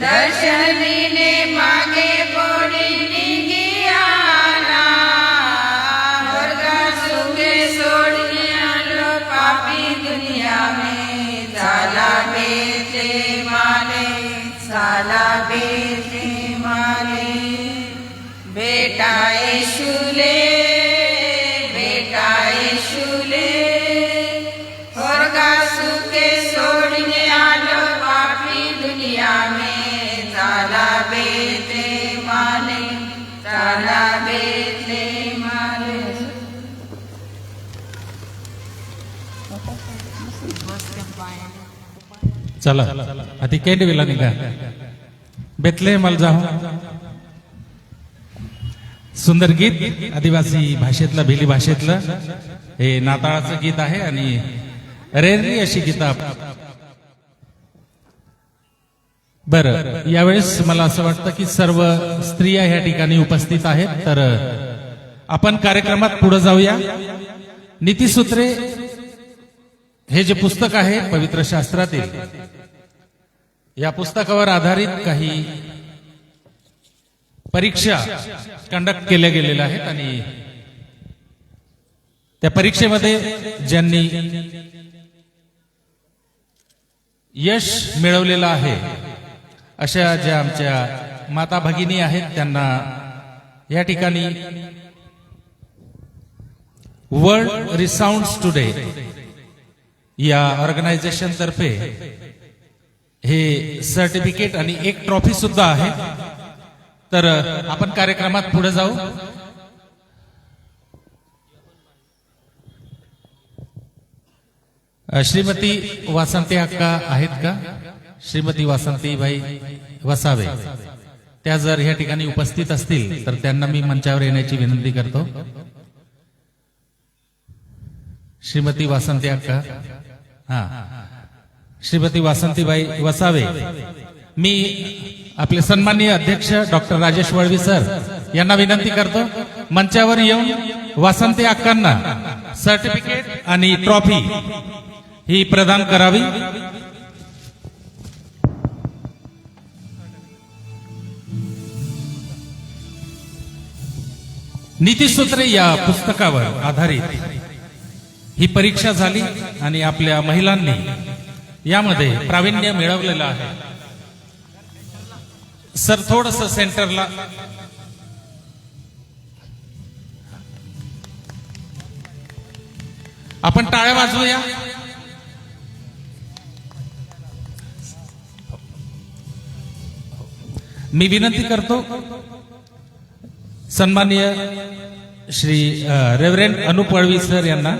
Speaker 4: दर्शन ने मांगे
Speaker 2: चला अति केंड विला निघा बेतले मल जाऊ सुंदर गीत आदिवासी भाषेतलं भिली भाषेतलं हे नाताळाचं गीत आहे आणि रेरली अशी गीता बरं यावेळेस मला असं वाटतं की सर्व स्त्रिया ह्या ठिकाणी उपस्थित आहेत तर आपण कार्यक्रमात पुढे जाऊया नीतिसूत्रे हे जे पुस्तक आहे पवित्र शास्त्रातील या पुस्तकावर आधारित काही परीक्षा कंडक्ट केल्या गेलेल्या आहेत आणि त्या परीक्षेमध्ये ज्यांनी यश मिळवलेलं आहे अशा ज्या आमच्या माता भगिनी आहेत त्यांना या ठिकाणी वर्ल्ड रिसाउंड्स टुडे या ऑर्गनायझेशन तर्फे हे सर्टिफिकेट आणि एक ट्रॉफी सुद्धा आहे तर आपण कार्यक्रमात पुढे जाऊ श्रीमती वासंती अक्का आहेत का श्रीमती वासंतीबाई वसावे त्या जर या ठिकाणी उपस्थित असतील तर त्यांना मी मंचावर येण्याची विनंती करतो श्रीमती वासंती अक्का हा श्रीमती वासंतीबाई वसावे मी आपले सन्माननीय अध्यक्ष डॉक्टर राजेश वळवी सर यांना विनंती करतो मंचावर येऊन वासंती अक्कांना सर्टिफिकेट आणि ट्रॉफी ही प्रदान करावी नीतिसूत्रे या पुस्तकावर आधारित ही परीक्षा झाली आणि आपल्या महिलांनी यामध्ये प्रावीण्य मिळवलेलं आहे सर थोडस सेंटरला आपण टाळ्या वाजवूया मी विनंती करतो सन्माननीय श्री रेव्हरेंड अनुप वळवी सर यांना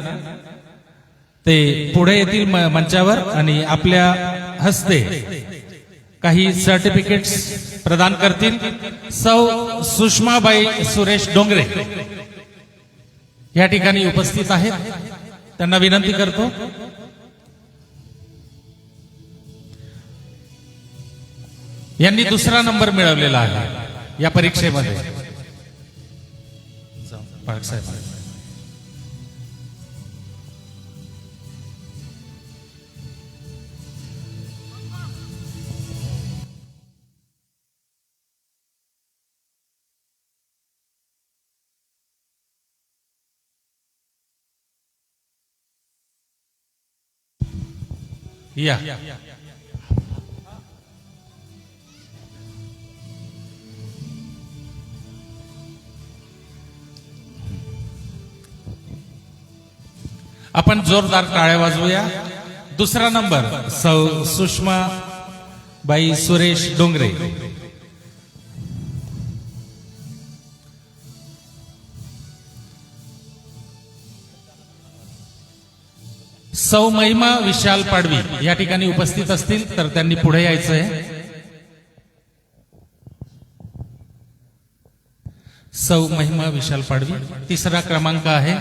Speaker 2: ते पुढे येतील मंचावर आणि आपल्या हस्ते काही सर्टिफिकेट्स प्रदान करतील सौ सुषमाबाई सुरेश डोंगरे या ठिकाणी उपस्थित आहेत त्यांना विनंती करतो यांनी दुसरा नंबर मिळवलेला आहे या परीक्षेमध्ये पाळक साहेब या आपण जोरदार टाळ्या वाजवूया दुसरा नंबर सौ सुषमा बाई सुरेश डोंगरे सौ महिमा विशाल पाडवी या ठिकाणी उपस्थित असतील तर त्यांनी पुढे यायचं आहे सौ महिमा विशाल पाडवी तिसरा क्रमांक आहे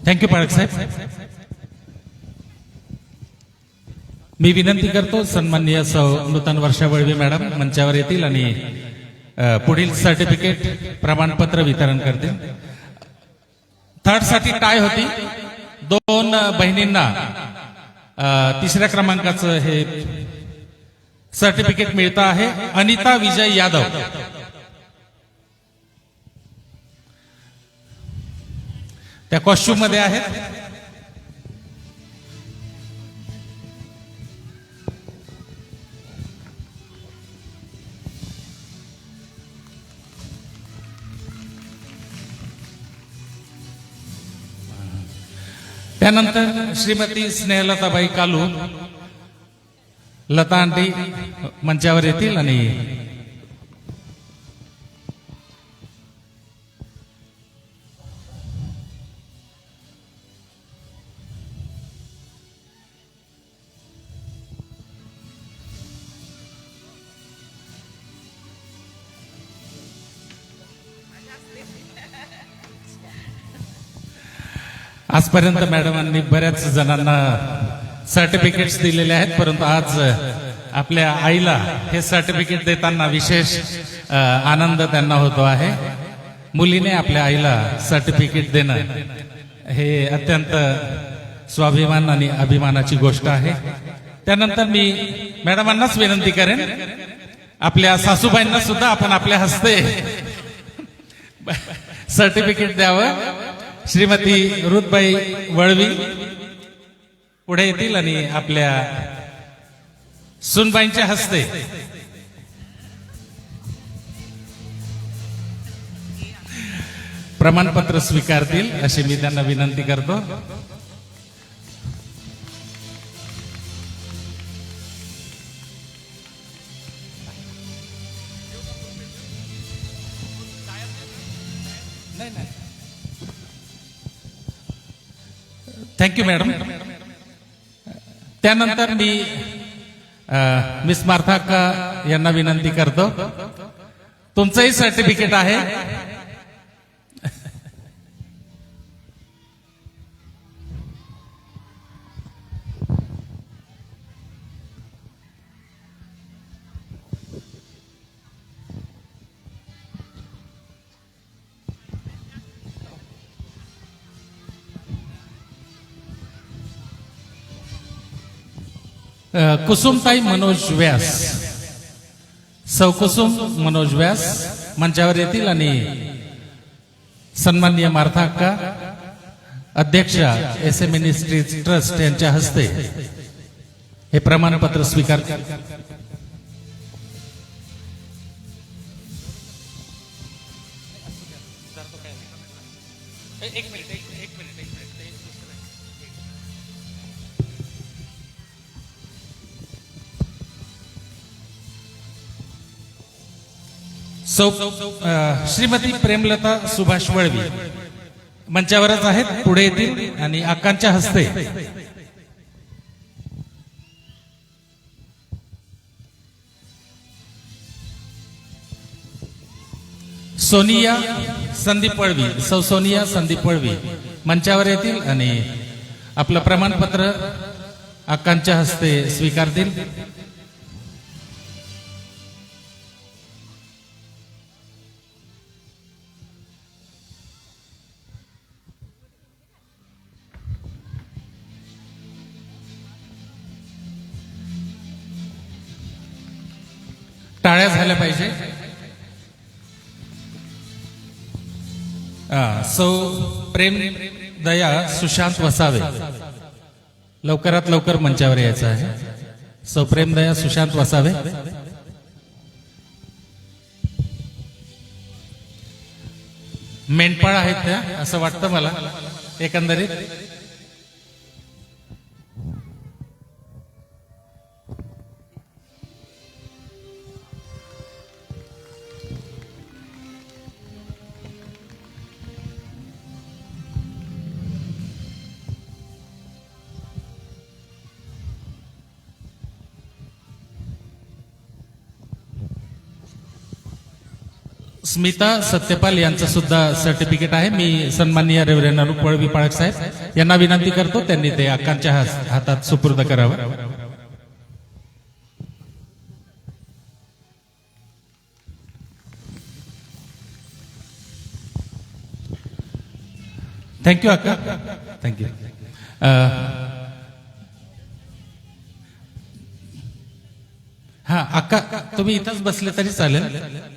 Speaker 2: थँक्यू पाळक साहेब मी विनंती करतो सन्माननीय सौ नूतन वर्षा वळवी मॅडम मंचावर येतील आणि पुढील सर्टिफिकेट प्रमाणपत्र वितरण करतील थर्ड साठी टाय होती दोन बहिणींना तिसऱ्या क्रमांकाचं हे सर्टिफिकेट मिळतं आहे अनिता विजय यादव त्या कॉस्ट्युम मध्ये आहेत त्यानंतर श्रीमती स्नेहलताबाई कालू, लता आंटी मंचावर येतील आणि आजपर्यंत मॅडमांनी बऱ्याच जणांना सर्टिफिकेट्स दिलेले आहेत, परंतु आज आपल्या आईला हे सर्टिफिकेट देताना विशेष आनंद त्यांना होतो आहे. मुलीने आपल्या आईला सर्टिफिकेट देणं हे अत्यंत स्वाभिमान आणि अभिमानाची गोष्ट आहे. त्यानंतर मी मॅडमांनाच विनंती करेन, आपल्या सासूबाईंना सुद्धा आपण आपल्या हस्ते सर्टिफिकेट द्यावं. श्रीमती रुतबाई वळवी पुढे येतील आणि आपल्या सुनबाईंच्या हस्ते प्रमाणपत्र स्वीकारतील अशी मी त्यांना विनंती करतो. Thank you madam. त्यानंतर मी मिस मार्था अक्का यांना विनंती करतो, तुमचंही सर्टिफिकेट आहे. कुसुमताई मनोज व्यास, सौ कुसुम मनोज व्यास मंचावर येतील आणि सन्माननीय मार्था अक्का अध्यक्षा एस.ए. मिनिस्ट्रीज ट्रस्ट यांच्या हस्ते हे प्रमाणपत्र स्वीकार. श्रीमती प्रेमलता सुभाष वळवी मंचावरच आहेत, पुढे येतील आणि अक्कांच्या हस्ते सोनिया संदीप वळवी, सौ सोनिया संदीप वळवी मंचावर येतील आणि आपलं प्रमाणपत्र अक्कांच्या हस्ते स्वीकारतील. टाळ्या झाल्या पाहिजे. सौ प्रेम दया सुशांत वसावे लवकरात लवकर मंचावर यायचं आहे. सौ प्रेम दया सुशांत वसावे. मेंढपाळ आहेत त्या असं वाटतं मला एकंदरीत. स्मिता सत्यपाल यांचं सुद्धा सर्टिफिकेट आहे. मी सन्माननीय रेव्हरेंड अनुप वळवी पाळक साहेब यांना विनंती करतो, त्यांनी ते अक्कांच्या हातात सुपूर्द करावं. थँक्यू अक्का, थँक्यू. हा अक्का, तुम्ही इथंच बसले तरी चालेल.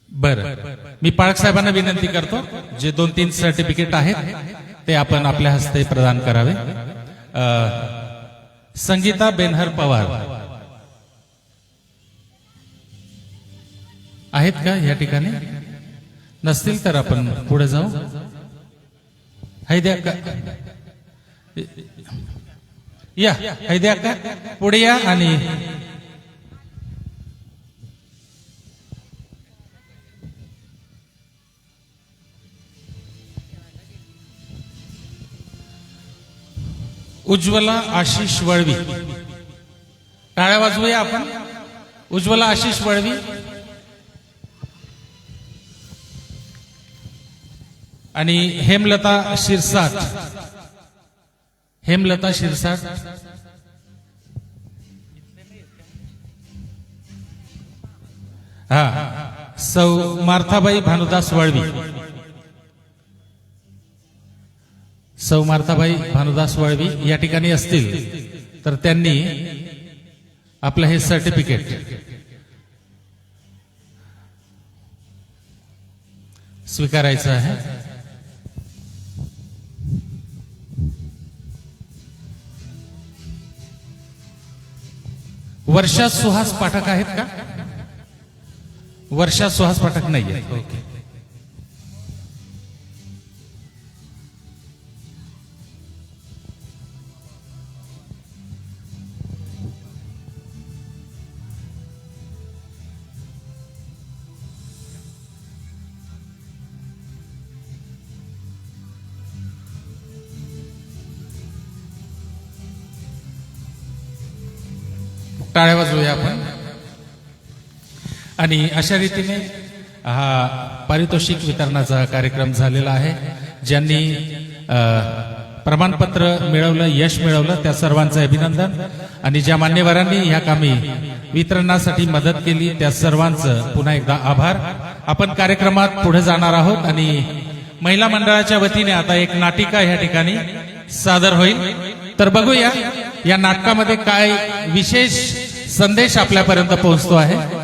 Speaker 2: बरं, मी पाळक साहेबांना विनंती करतो, जे 2-3 सर्टिफिकेट आहेत ते आपण आपल्या हस्ते प्रदान करावे. संगीता बेनहर पवार आहेत का या ठिकाणी? नसतील तर आपण पुढे जाऊ. हैद्या का या, हैद्या का पुढे या. आणि उज्ज्वला आशिष वळवी, टाळ्या वाजवूया आपण. उज्ज्वला आशिष वळवी. आणि हेमलता शिरसाट, हेमलता शिरसाट. हा, सौ मार्थाबाई भानुदास वळवी. सौ मार्थाबाई भानुदास वळवी या ठिकाणी असतील तर त्यांनी आपलं हे सर्टिफिकेट स्वीकारायचं आहे. वर्षा सुहास पाठक आहेत का? वर्षा सुहास पाठक नाही आहेत. ओके. टाळ्या वाजवूया आपण. आणि अशा रीतीने हा पारितोषिक वितरणाचा कार्यक्रम झालेला आहे. ज्यांनी प्रमाणपत्र मिळवलं, यश मिळवलं, त्या सर्वांचं अभिनंदन. आणि ज्या मान्यवरांनी ह्या कामी वितरणासाठी मदत केली त्या सर्वांचं पुन्हा एकदा आभार. आपण कार्यक्रमात पुढे जाणार आहोत आणि महिला मंडळाच्या वतीने आता एक नाटिका ह्या ठिकाणी सादर होईल. तर बघूया या नाटकामध्ये काय विशेष संदेश आपल्यापर्यंत पोहोचतो आहे.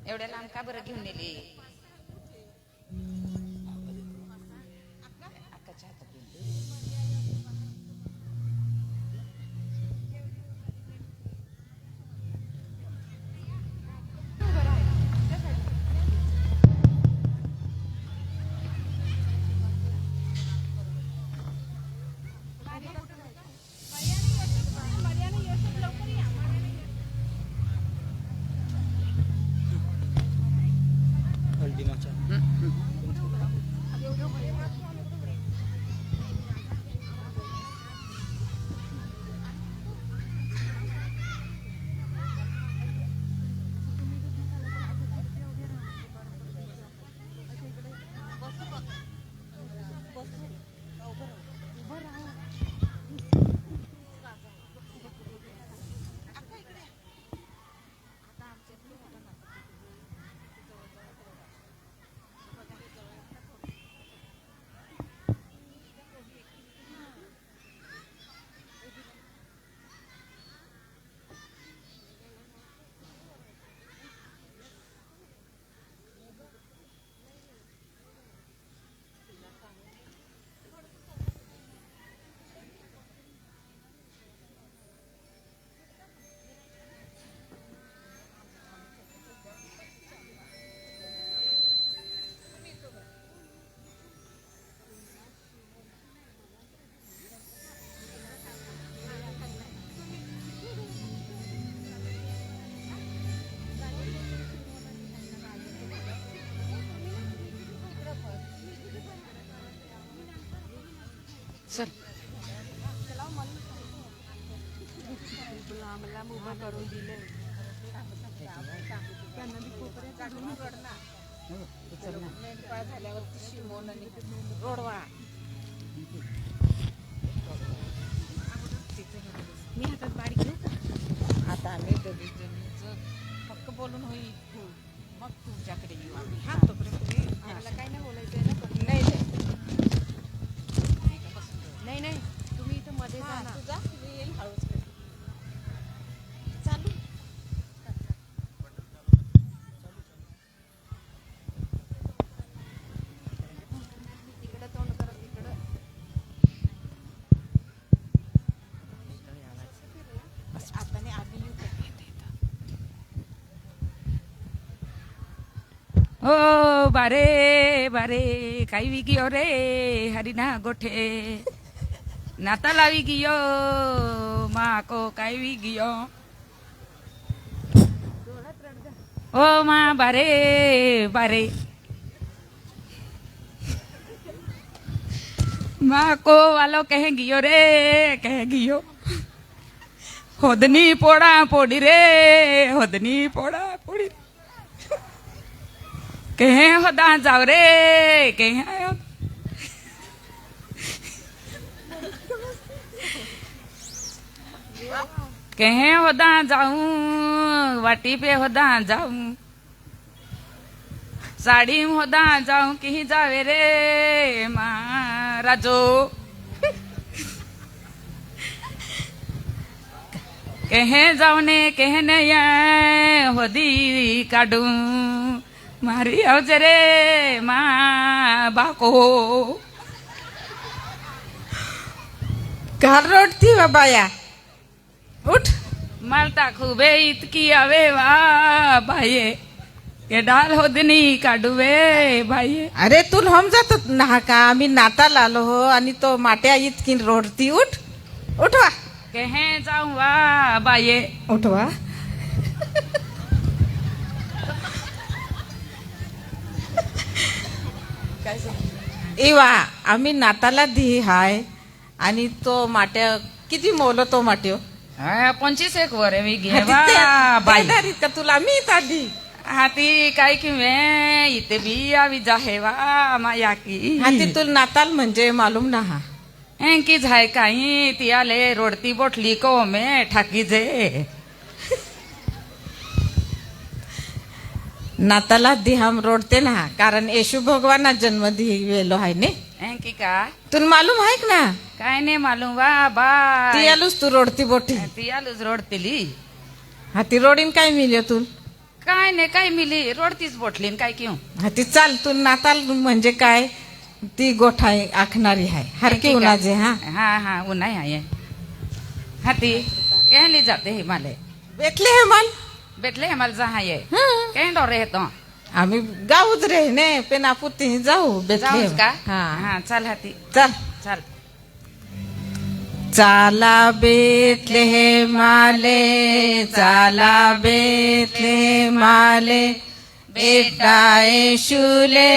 Speaker 4: एवढ्या लांब का बरं घेऊन नेली?
Speaker 5: आता आम्ही दोघी जणींचं हक्क बोलून होईल मग तुमच्याकडे येऊ आम्ही. हा तोपर्यंत मला काय नाही बोलायचंय ना. नाही नाही नाही तुम्ही इथं मध्ये जा ना. तुझा मी येईल हळूच चालू. तिकडं तोंड करा तिकडं. आता नाही आम्ही येऊ का?
Speaker 4: ओ बारे बारे काही विगियो रे हरिना गोठे नाता लावी गियो माको काही विगियो ओ मा बारे बारे माको वालो कह गियो रे कह गियो होदनी पोड़ा पोड़ी रे होदनी पोड़ा पोड़ी कहे होदा जाओ रे कहे कहे होदा जाऊं वाटी पे होदा जाऊं साड़ी में होदा जाऊं कहीं जावे रे महाराजो कहे जाऊ ने कहे ने होदी काढू मारी आवजे रे मा बाको
Speaker 5: घर रोडती बाया उठ.
Speaker 4: मालता खूबे इतकी आवे वा बाये के डाल होदनी काढूवे बाये.
Speaker 5: अरे तुला हम जातो ना का आम्ही नाताला आलो हो आणि तो माट्या इतकी रोडती. उठ उठवा
Speaker 4: कहे जाऊ वा बाये
Speaker 5: उठवा. इवा आम्ही नाताला दी हाय आणि तो माट्या किती मोल तो माट्यो
Speaker 4: 25 वर मी घे वा बाई
Speaker 5: का तुला मी तादी
Speaker 4: हाती काय की मे इथे बी आवी जाहे वा माया की
Speaker 5: हाती तुला नाताल म्हणजे मालूम ना हा
Speaker 4: की झाय काही ती आले रोडती बोटली को मे ठाकी जे
Speaker 5: नाताला दी हम रोडते ना कारण येशू भगवाना जन्म दी वेलो आहे ने
Speaker 4: की का
Speaker 5: तुला मालूम आहे ना
Speaker 4: काय नाही मालूम वा बा
Speaker 5: ती आलूस तू रोडती बोटी
Speaker 4: ती आलूच रोडतीली
Speaker 5: हाती रोडीन काय मिळ्यो तू
Speaker 4: काय नाही काय मिली रोडतीच बोटली काय किंवा
Speaker 5: हाती चाल तू नाताल म्हणजे काय ती गोठा आखणारी आहे हरकी उन्हाचे. हा
Speaker 4: हा हा उन्हाय आहे हाती कहली जाते हिमालय
Speaker 5: भेटले हे माल
Speaker 4: बेटले हिमाल जहा ये कहीं डोर रहे तो
Speaker 5: आम्ही गाऊच रे ने पण आपण ते जाऊ भेटले
Speaker 4: जाऊच का
Speaker 5: हा
Speaker 4: हा चल हाती
Speaker 5: चल
Speaker 4: चल
Speaker 5: चाला बेतले माले चाला बेतले माले बेटाए शुले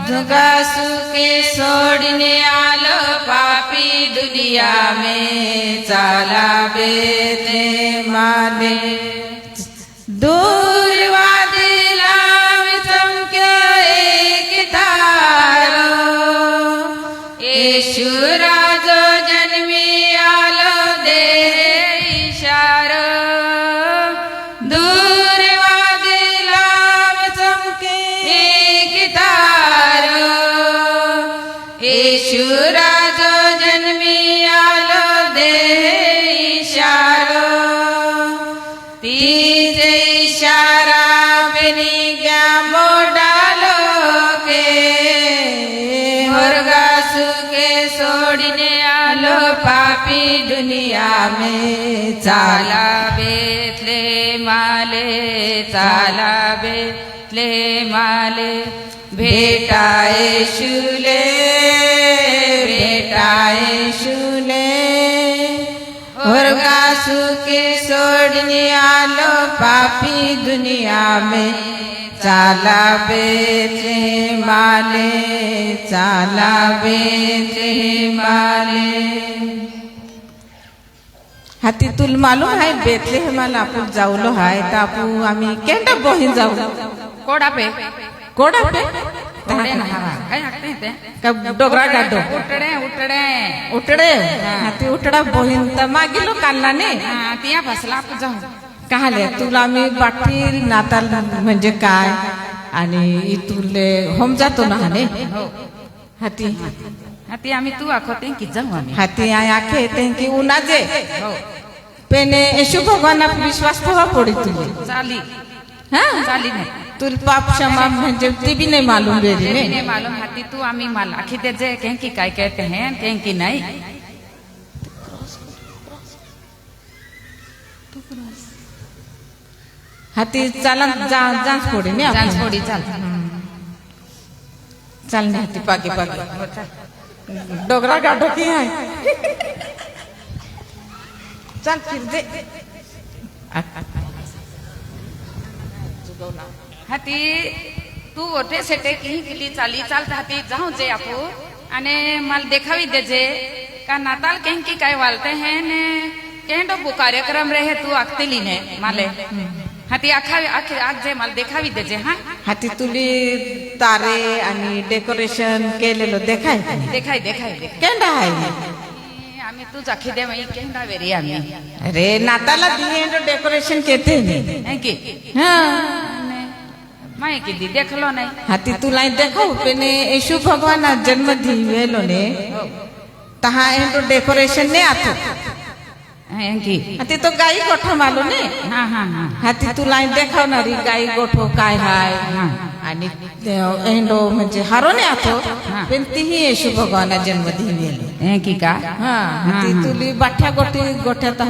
Speaker 5: दुगा सुके सोडने आलो पापी दुनिया में चाला बेतले माले दूर वादिला में चमके एक तारो येशू राजो जन्मी आलो दे इशारो दूर वादिला में चमके एक तारो येशू राजो जन्मी आलो दे इशारो तीजे इशारा बिनी गया मोडालो के मुर्गासु के सोड़ने आलो पापी दुनिया में चाला बेतले माले चाला बेतले माले भेटाए शुले मुर्गासु के सोड़ने आलो पापी दुनिया में चाला बेचे माले, चाला बेचे माले. हाती तुल मालूम है बेतले मला आपण जाऊलो हाय तर आपण आम्ही केंडा बोहीन जाऊ
Speaker 4: कोडा पे
Speaker 5: कोडा पे
Speaker 4: उठडे ना हवा काय हाकते ते
Speaker 5: का डोगरा गाडो
Speaker 4: उठडे उठडे
Speaker 5: उठडे हाती उठडा बोहीन तर मागिलो काढला ने
Speaker 4: हा तिया बसला आपण जाऊ
Speaker 5: काहले तुला आम्ही बाटी नाताल म्हणजे काय आणि तुले होम जातो ना हाने हाती
Speaker 4: हाती आम्ही तू आखोते की जाऊ आम्ही
Speaker 5: हाती आखे ते की उन्हाजे
Speaker 4: हो
Speaker 5: पेने येशू भगवान विश्वास ठेवा पडी तुले
Speaker 4: चाली
Speaker 5: हा
Speaker 4: चाली नाही
Speaker 5: तुल पाप क्षमा म्हणजे ते भी नहीं मालूम बेरी ने
Speaker 4: ने मालूम हाती तू आम्ही माल आखी दे जे कहीं की काय कहते हैं कहीं की नहीं
Speaker 5: हाती चाला जांच पडी ने
Speaker 4: जांच फोडी चाल
Speaker 5: चाल ने हाती पागे पागे डोगरा गाडो की आहे चल फिर दे
Speaker 4: हाती तू ओटे सेटे कहीं किली चाली चालत हाती जाऊ जे आपू आणि मला देखावी दे जे का नाताल कहीं की काय वालते हैं ने कहीं तो कार्यक्रम रहे तू आखतेली ने माले हाती आखा आख जे मला देखावी दे जे हा
Speaker 5: हाती तुली तारे आणि डेकोरेशन केलेलो देखाय
Speaker 4: देखाय देखाय
Speaker 5: केंडा आहे
Speaker 4: आम्ही तू आखी दे मग केंडा वेरी आम्ही
Speaker 5: अरे नाताला दिए डेकोरेशन केते ने
Speaker 4: है की
Speaker 5: हाँ
Speaker 4: मैं की दी देखलो नहीं
Speaker 5: हाती तुला देखो पेने येशू भगवान जन्म दिवेलो ने तहा एंडो डेकोरेशन ने आतो
Speaker 4: है की
Speaker 5: हाती तो गाई गोठा मालो ने
Speaker 4: हाँ हाँ हाँ
Speaker 5: हाती तुला देखावणारी गाई गोठो काय हाय आणि एंडो म्हणजे हारोने आतो पण तीही येशू भगवान जन्म दिवेलो
Speaker 4: है की का
Speaker 5: हा हाती तुली बाठ्या गोटी गोठ्यात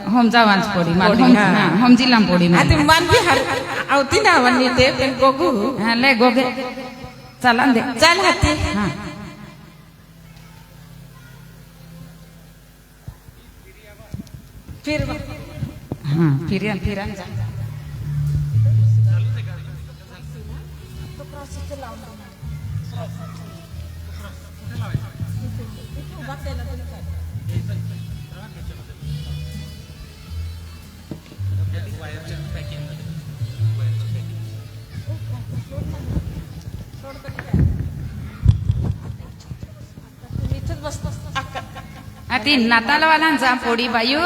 Speaker 4: हम जावांच पोडी माल हम जिलाम पोडी माल
Speaker 5: हाती मान भी हर आवती ना वनी ते पण गोगू
Speaker 4: हाँ ले गोगे चला दे
Speaker 5: चल हाती
Speaker 4: हाँ
Speaker 5: फिर
Speaker 4: हाँ फिरन फिरन जा हाती नातालवाला जा पोडी बायू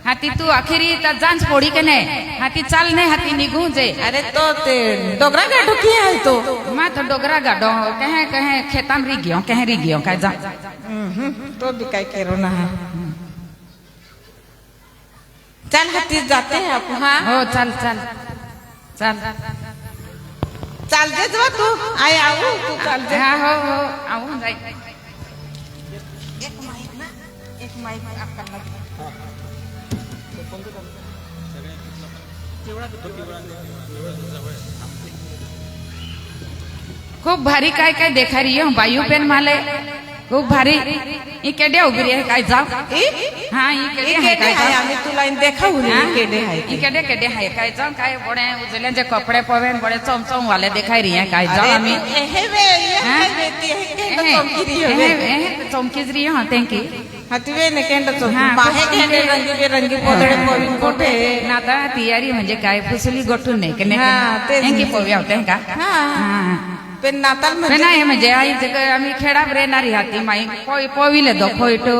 Speaker 4: हाती तू अखेरी तर जांच पोडी के नाही हाती चाल नाही हाती निघून जे
Speaker 5: अरे तो ते डोगरा गाडो की आहे तो
Speaker 4: मा तो डोगरा गाडो कहे कहे खेताम री गयो कहे री गयो काय जा
Speaker 5: तो भी काय करो ना चल हाती जाते हैं आप हाँ
Speaker 4: हो चल चल चल
Speaker 5: चल दे जो तू आय आऊ तू चल दे
Speaker 4: हाँ हो आऊ जाई
Speaker 5: एक माइक आपका लग
Speaker 4: खूप भारी काय काय देखा रही हो बायू पेन माले खूप भारी ई केडे उभी आहे काय जाव हाँ ई केडे आहे काय
Speaker 5: आहे आम्ही तुला देखाऊ रे केडे आहे
Speaker 4: ई केडे केडे आहे काय जाव काय बडे उजले जे कपडे पवेन बडे चमचम वाले देखाई रही है काय जाव आम्ही
Speaker 5: हे वे ये बेती है केंडो चमकी रे
Speaker 4: चमकीज रही हो थँकी
Speaker 5: हातवे ने केंडो चमकी बाहे केंडे रंगी पोदळे पोविन कोठे
Speaker 4: नाता तियारी म्हणजे काय फुसली गोठून नाही की
Speaker 5: हाँ, तेच
Speaker 4: नाही पोव्या होते का
Speaker 5: हाँ पण नाताल
Speaker 4: पण
Speaker 5: म्हणजे
Speaker 4: नाही म्हणजे आई जे काय आम्ही खेडाब रेनारी हाती माई पोविले दो खोयटो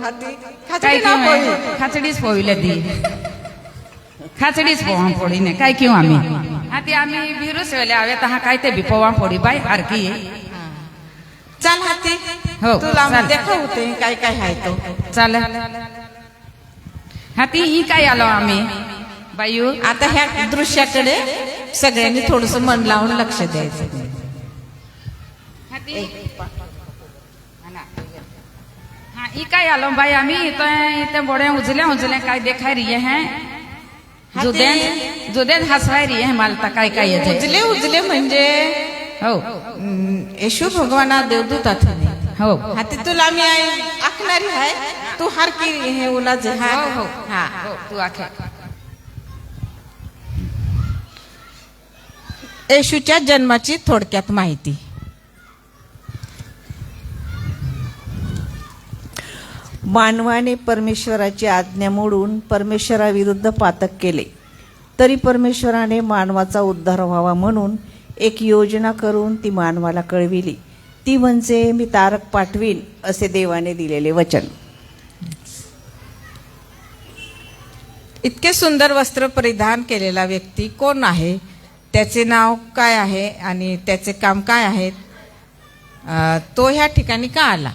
Speaker 5: हाती
Speaker 4: काय
Speaker 5: खाचडी ना
Speaker 4: किंवा
Speaker 5: पोई
Speaker 4: खाचडीच पोविले दी खाचडीच पोवा पोडी ने काय किंवा आम्ही हाती आम्ही भिरूस वेले आवे तहा काय ते बी पोवा पोडी बाय हारकी
Speaker 5: चल हाती
Speaker 4: हो,
Speaker 5: तुला
Speaker 4: चल.
Speaker 5: देखाऊ ते काय काय आहे तो
Speaker 4: चाल हाती ही काय आलो आम्ही बायू
Speaker 5: आता ह्या दृश्याकडे सगळ्यांनी थोडस मन लावून लक्ष द्यायचं
Speaker 4: हाँ ई काय आलो भाई आम्ही इथे बड़े उजले उजले काय देखाई रही है जुदे हसवाई रही है मालता काय काय येते
Speaker 5: उजले उजले म्हणजे
Speaker 4: हो
Speaker 5: येशू भगवाना देवदूत आठवणे
Speaker 4: हो
Speaker 5: हाती तुला मी आखणारी आहे तू हार की हे उलाचे हा
Speaker 4: हो हो
Speaker 5: हा
Speaker 4: हो तू आखे
Speaker 5: येशूच्या जन्माची थोडक्यात माहिती. मानवाने परमेश्वराची आज्ञा मोडून परमेश्वराविरुद्ध पातक केले, तरी परमेश्वराने मानवाचा उद्धार व्हावा म्हणून एक योजना करून ती मानवाला कळविली. ती म्हणजे मी तारक पाठवीन असे देवाने दिलेले वचन. इतके सुंदर वस्त्र परिधान केलेला व्यक्ती कोण आहे, त्याचे नाव काय आहे आणि त्याचे काम काय आहे, तो ह्या ठिकाणी का आला?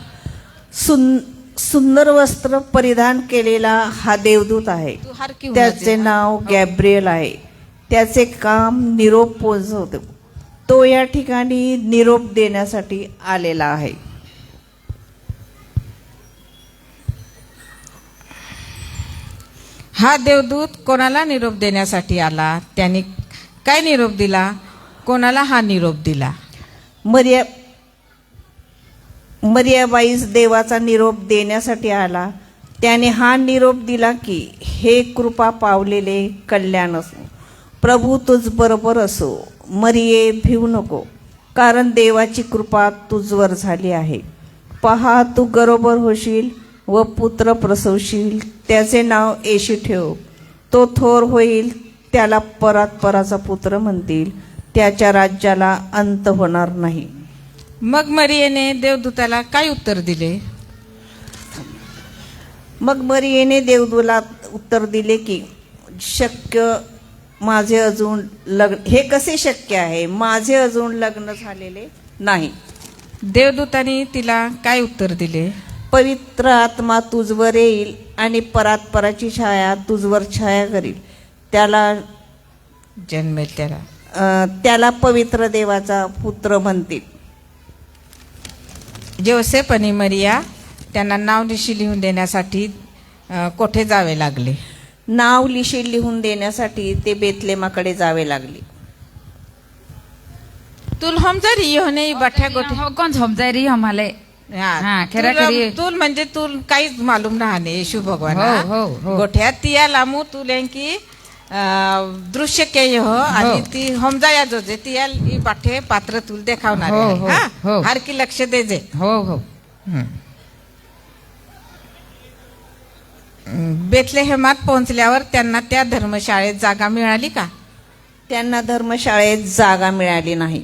Speaker 5: सुंदर वस्त्र परिधान केलेला हा देवदूत आहे. त्याचे नाव गॅब्रिएल आहे. त्याचे काम निरोप पोहोचवतो. तो या ठिकाणी निरोप देण्यासाठी आलेला आहे. हा देवदूत कोणाला निरोप देण्यासाठी आला? त्याने काय निरोप दिला? कोणाला हा निरोप दिला? मरियाबाईस देवाचा निरोप देण्यासाठी आला. त्याने हा निरोप दिला की हे कृपा पावलेले कल्याण असो, प्रभू तुझ बरोबर असो. मरिये भिवू नको, कारण देवाची कृपा तुझवर झाली आहे. पहा तू बरोबर होशील व पुत्र प्रसवशील. त्याचे नाव येशू ठेव. तो थोर होईल, त्याला परात्पराचा पुत्र म्हणतील. त्याच्या राज्याला अंत होणार नाही. मग मरियेने देवदूताला काय उत्तर दिले? मग मरियेने देवदूताला उत्तर दिले की शक्य माझे अजून लग्न, हे कसे शक्य आहे? माझे अजून लग्न झालेले नाही. देवदूताने तिला काय उत्तर दिले? पवित्र आत्मा तुझवर येईल आणि परात्पराची छाया तुझवर छाया करील. त्याला जन्मेल, त्याला पवित्र देवाचा पुत्र म्हणतील. जोसेफ आणि मरिया त्यांना नावनिशी लिहून देण्यासाठी कोठे जावे लागले? नाव लिशी लिहून देण्यासाठी ते बेतलेमाकडे जावे लागले. तुल हमजारी होणे बठ्या गोठे
Speaker 4: हो कौन समजाय रही हमारे. हाँ, खेरा करिए.
Speaker 5: तुल म्हणजे तुल काहीच मालूम राहणे. येशू भगवान
Speaker 4: हो.
Speaker 5: गोठ्यात तिया लामू तुले की दृश्य के हो आणि ती हमजाया जोजे तिया पाठे पात्र तुल देखावणार आहे. हर की लक्ष देजे.
Speaker 4: हो.
Speaker 5: बेथलेहेमात पोहोचल्यावर त्यांना त्या धर्मशाळेत जागा मिळाली का? त्यांना धर्मशाळेत जागा मिळाली नाही.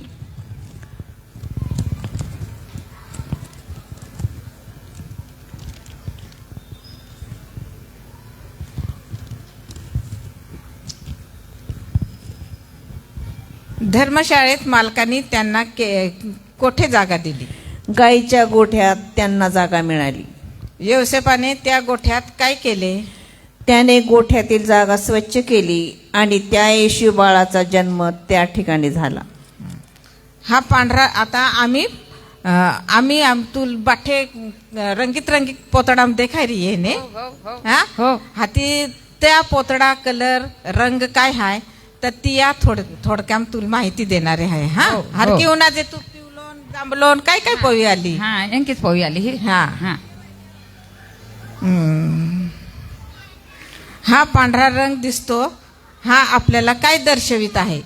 Speaker 5: धर्मशाळेत मालकांनी त्यांना कोठे जागा दिली? गाईच्या गोठ्यात त्यांना जागा मिळाली. योसेफाने त्या गोठ्यात काय केले? त्याने गोठ्यातील जागा स्वच्छ केली आणि त्या येशू बाळाचा जन्म त्या ठिकाणी झाला. हा पांढरा आता आम्ही तुल बाठे रंगीत पोतडा देखाय रही है ने. हाती त्या पोतडा कलर रंग काय हाय तर ती या थोडक्यात तुला माहिती देणारे आहे. हर की उन्हाचे तू पिवलोन जांभलोन काय काय पोवी आली.
Speaker 4: यांकीच पोवी आली.
Speaker 5: हा पांढरा रंग दिसतो, हा आपल्याला काय दर्शवित आहे?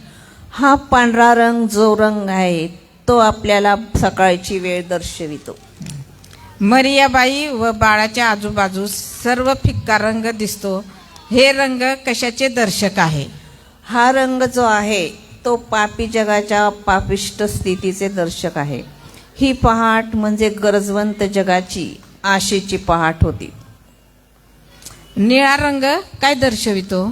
Speaker 5: हा पांढरा रंग जो रंग आहे तो आपल्याला सकाळची वेळ दर्शवितो. मरियाबाई व बाळाच्या आजूबाजूस सर्व फिक्का रंग दिसतो. हे रंग कशाचे दर्शक आहे? हा रंग जो आहे तो पापी जगाच्या पापिष्ट स्थितीचे दर्शक आहे. ही पहाट म्हणजे गरजवंत जगाची आशेची पहाट होती. निळा रंग काय दर्शवितो?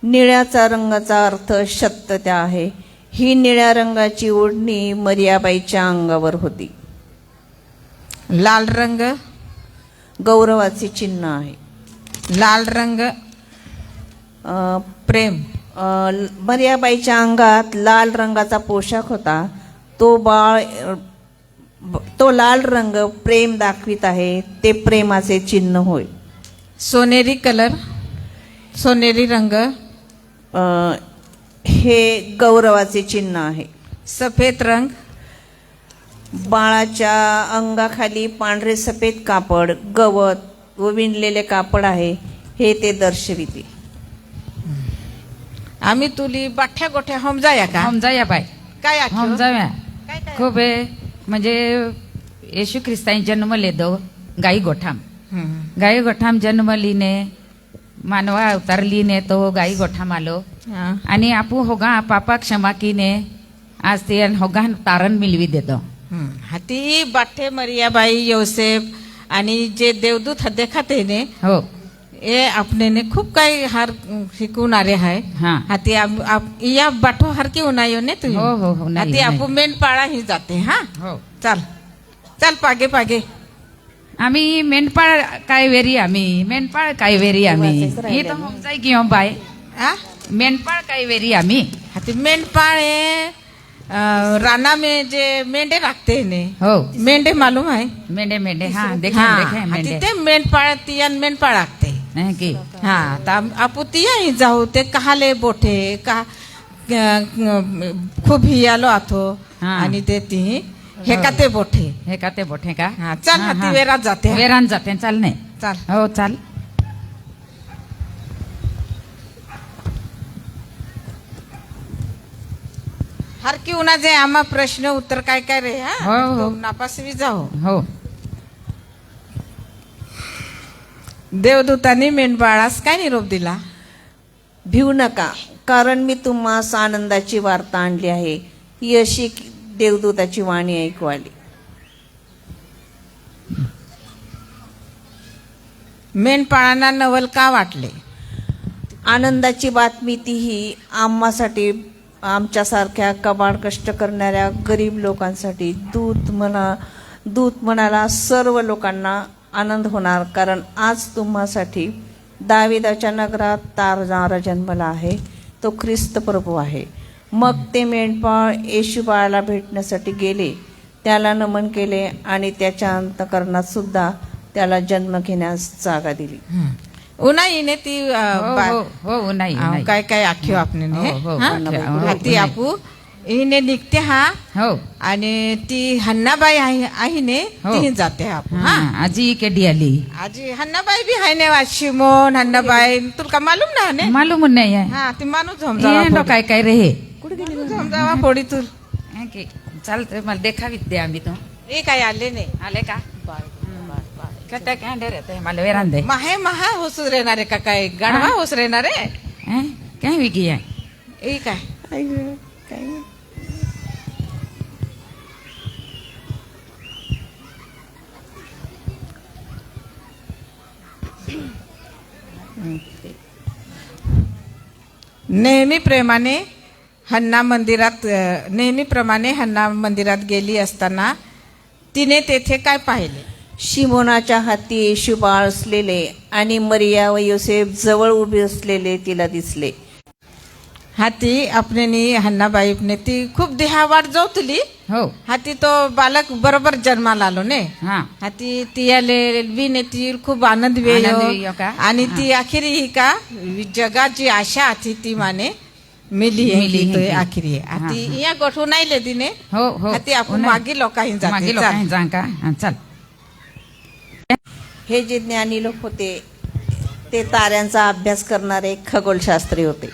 Speaker 5: निळ्याचा रंगाचा अर्थ सत्यता आहे. ही निळ्या रंगाची ओढणी मरियाबाईच्या अंगावर होती. लाल रंग गौरवाचे चिन्ह आहे. लाल रंग प्रेम. मरियाबाईच्या अंगात लाल रंगाचा पोशाख होता. तो लाल रंग प्रेम दाखवित आहे. ते प्रेमाचे चिन्ह होय. सोनेरी कलर, सोनेरी रंग हे गौरवाचे चिन्ह आहे. सफेद रंग बाळाच्या अंगाखाली पांढरे सफेद कापड, गवत व विणलेले कापड आहे, हे ते दर्शविते. आम्ही तुली बाठ्या गोठ्या हमजाया का?
Speaker 4: हमजाया बाय.
Speaker 5: काय आख्यो?
Speaker 4: हम जाऊया
Speaker 5: काय काय?
Speaker 4: खूप म्हणजे येशू ख्रिस्तानी जन्म लेदो गाई गोठाम गाई गोठाम जन्म लिने मानवा अवतार लिने तो गाई गोठाम आलो
Speaker 5: हा.
Speaker 4: आणि आपू होगा पापा क्षमा कीने आज ते होगा तारण मिळवी देतो
Speaker 5: हाती बाठे मरियाबाई योसेफ आणि जे देवदूत हद्दे खाते ने
Speaker 4: हो
Speaker 5: ये आपने ने खूप काही हार शिकून आले आहे
Speaker 4: हा.
Speaker 5: हाती या बाठो हार की उनायो ने तुम्ही
Speaker 4: हो, हो, हो, नाही,
Speaker 5: हाती
Speaker 4: नाही.
Speaker 5: आपू मेंढपाळा ही जाते हा
Speaker 4: हो
Speaker 5: चल चल पागे पागे
Speaker 4: आम्ही मेंढपाळ काय वेरी आम्ही मेंढपाळ काय वेरी आम्ही ही तर होम जाय की बाय
Speaker 5: हा
Speaker 4: मेंढपाळ काय वेरी आम्ही
Speaker 5: हाती मेंढपाळ हे राना में जे मेंढे राखते ने
Speaker 4: हो
Speaker 5: मेंढे मालूम आहे
Speaker 4: मेंढे मेंढे हा देखे
Speaker 5: हा
Speaker 4: देखे
Speaker 5: हाती
Speaker 4: मेंढे
Speaker 5: ते मेंढपाळ तियान मेंढपाळ राखते
Speaker 4: है की
Speaker 5: हा तर आपू तियाही जाऊ ते कहाले बोठे का खूप हियालो आथो
Speaker 4: हा.
Speaker 5: आणि ते ती हे का ते बोठे
Speaker 4: हे का ते बोठे का
Speaker 5: हा, चल
Speaker 4: हा,
Speaker 5: हाती
Speaker 4: हा.
Speaker 5: वेरात जाते हा.
Speaker 4: वेरान जाते चाल नाही
Speaker 5: चल
Speaker 4: हो चाल
Speaker 5: हर की उना जे आम्हा प्रश्न उत्तर काय काय रे हा
Speaker 4: हो, हो.
Speaker 5: तो नापासवी जाओ
Speaker 4: हो
Speaker 5: देवदूतांनी मेंढपाळास काय निरोप दिला
Speaker 10: भिवू नका, कारण मी तुम्हास आनंदाची वार्ता आणली आहे. ही अशी देवदूताची वाणी ऐकू आली.
Speaker 5: मेंढपाळांना नवल का वाटले?
Speaker 10: आनंदाची बातमी तीही आम्हासाठी, आमच्यासारख्या कबाड कष्ट करणाऱ्या गरीब लोकांसाठी. दूत म्हणाला सर्व लोकांना आनंद होणार, कारण आज तुम्हासाठी दाविदाच्या नगरात तारणारा जन्मला आहे. तो ख्रिस्त प्रभू आहे. मग ते मेंढपाळ येशू बाळाला भेटण्यासाठी गेले, त्याला नमन केले आणि त्याच्या अंतःकरणात सुद्धा त्याला जन्म घेण्यास जागा दिली.
Speaker 5: उन्हाईने ती
Speaker 4: हो नाही
Speaker 5: काय काय आख्यो आपने
Speaker 4: हो, हो, आख्यो, हो,
Speaker 5: ती
Speaker 4: नाही.
Speaker 5: आपू हिने निघते हा
Speaker 4: हो
Speaker 5: आणि ती हन्नाबाई आहे ने
Speaker 4: हो.
Speaker 5: ती जाते आपण हा
Speaker 4: आजी केडी आली
Speaker 5: आजी हन्नाबाई भी आहे ने शिमोन हन्नाबाई तुला मालूम ना ने
Speaker 4: मालूम नाही आहे
Speaker 5: हा ती माणूस
Speaker 4: ये
Speaker 5: झमजावा
Speaker 4: लो काय काय रे हे
Speaker 5: झमजावा फोडी तू
Speaker 4: है की चालतंय मला देखावीत दे आम्ही तो
Speaker 5: हे काय आले ने
Speaker 4: आले का कट्टा काय डर येते मला वेरान दे
Speaker 5: माहे महा होस रेणारे का काय गाढवा होस रेणारे
Speaker 4: हैं? काय विकी आहे
Speaker 5: हे काय नेहमीप्रमाणे हन्ना मंदिरात गेली असताना तिने तेथे काय पाहिले?
Speaker 10: शिमोनाच्या हाती येशू बाळ असलेले आणि मरिया व योसेफ जवळ उभे असलेले तिला दिसले.
Speaker 5: हाती आपल्यानी हन्नाबाईने ती खूप देहावाट जाऊतली.
Speaker 4: हो
Speaker 5: हाती तो बालक बरोबर जन्माला आलो ने
Speaker 4: हा
Speaker 5: हाती ती आले विने ती खूप आनंद
Speaker 4: आनंद
Speaker 5: वेयो
Speaker 4: वेयो का?
Speaker 5: आणि ती आखिरी ही का जगाची आशा हाती ती माने मिली
Speaker 4: मिली
Speaker 5: तो
Speaker 4: ही.
Speaker 5: आखिरी आहे हाती या गोठून आले तिने
Speaker 4: हो हो
Speaker 5: हाती आपण मागे लोकांही
Speaker 4: मागे
Speaker 5: जाते
Speaker 4: लोकांनी जा का हा, चल
Speaker 10: हे जे ज्ञानी लोक होते ते ताऱ्यांचा अभ्यास करणारे खगोलशास्त्री होते.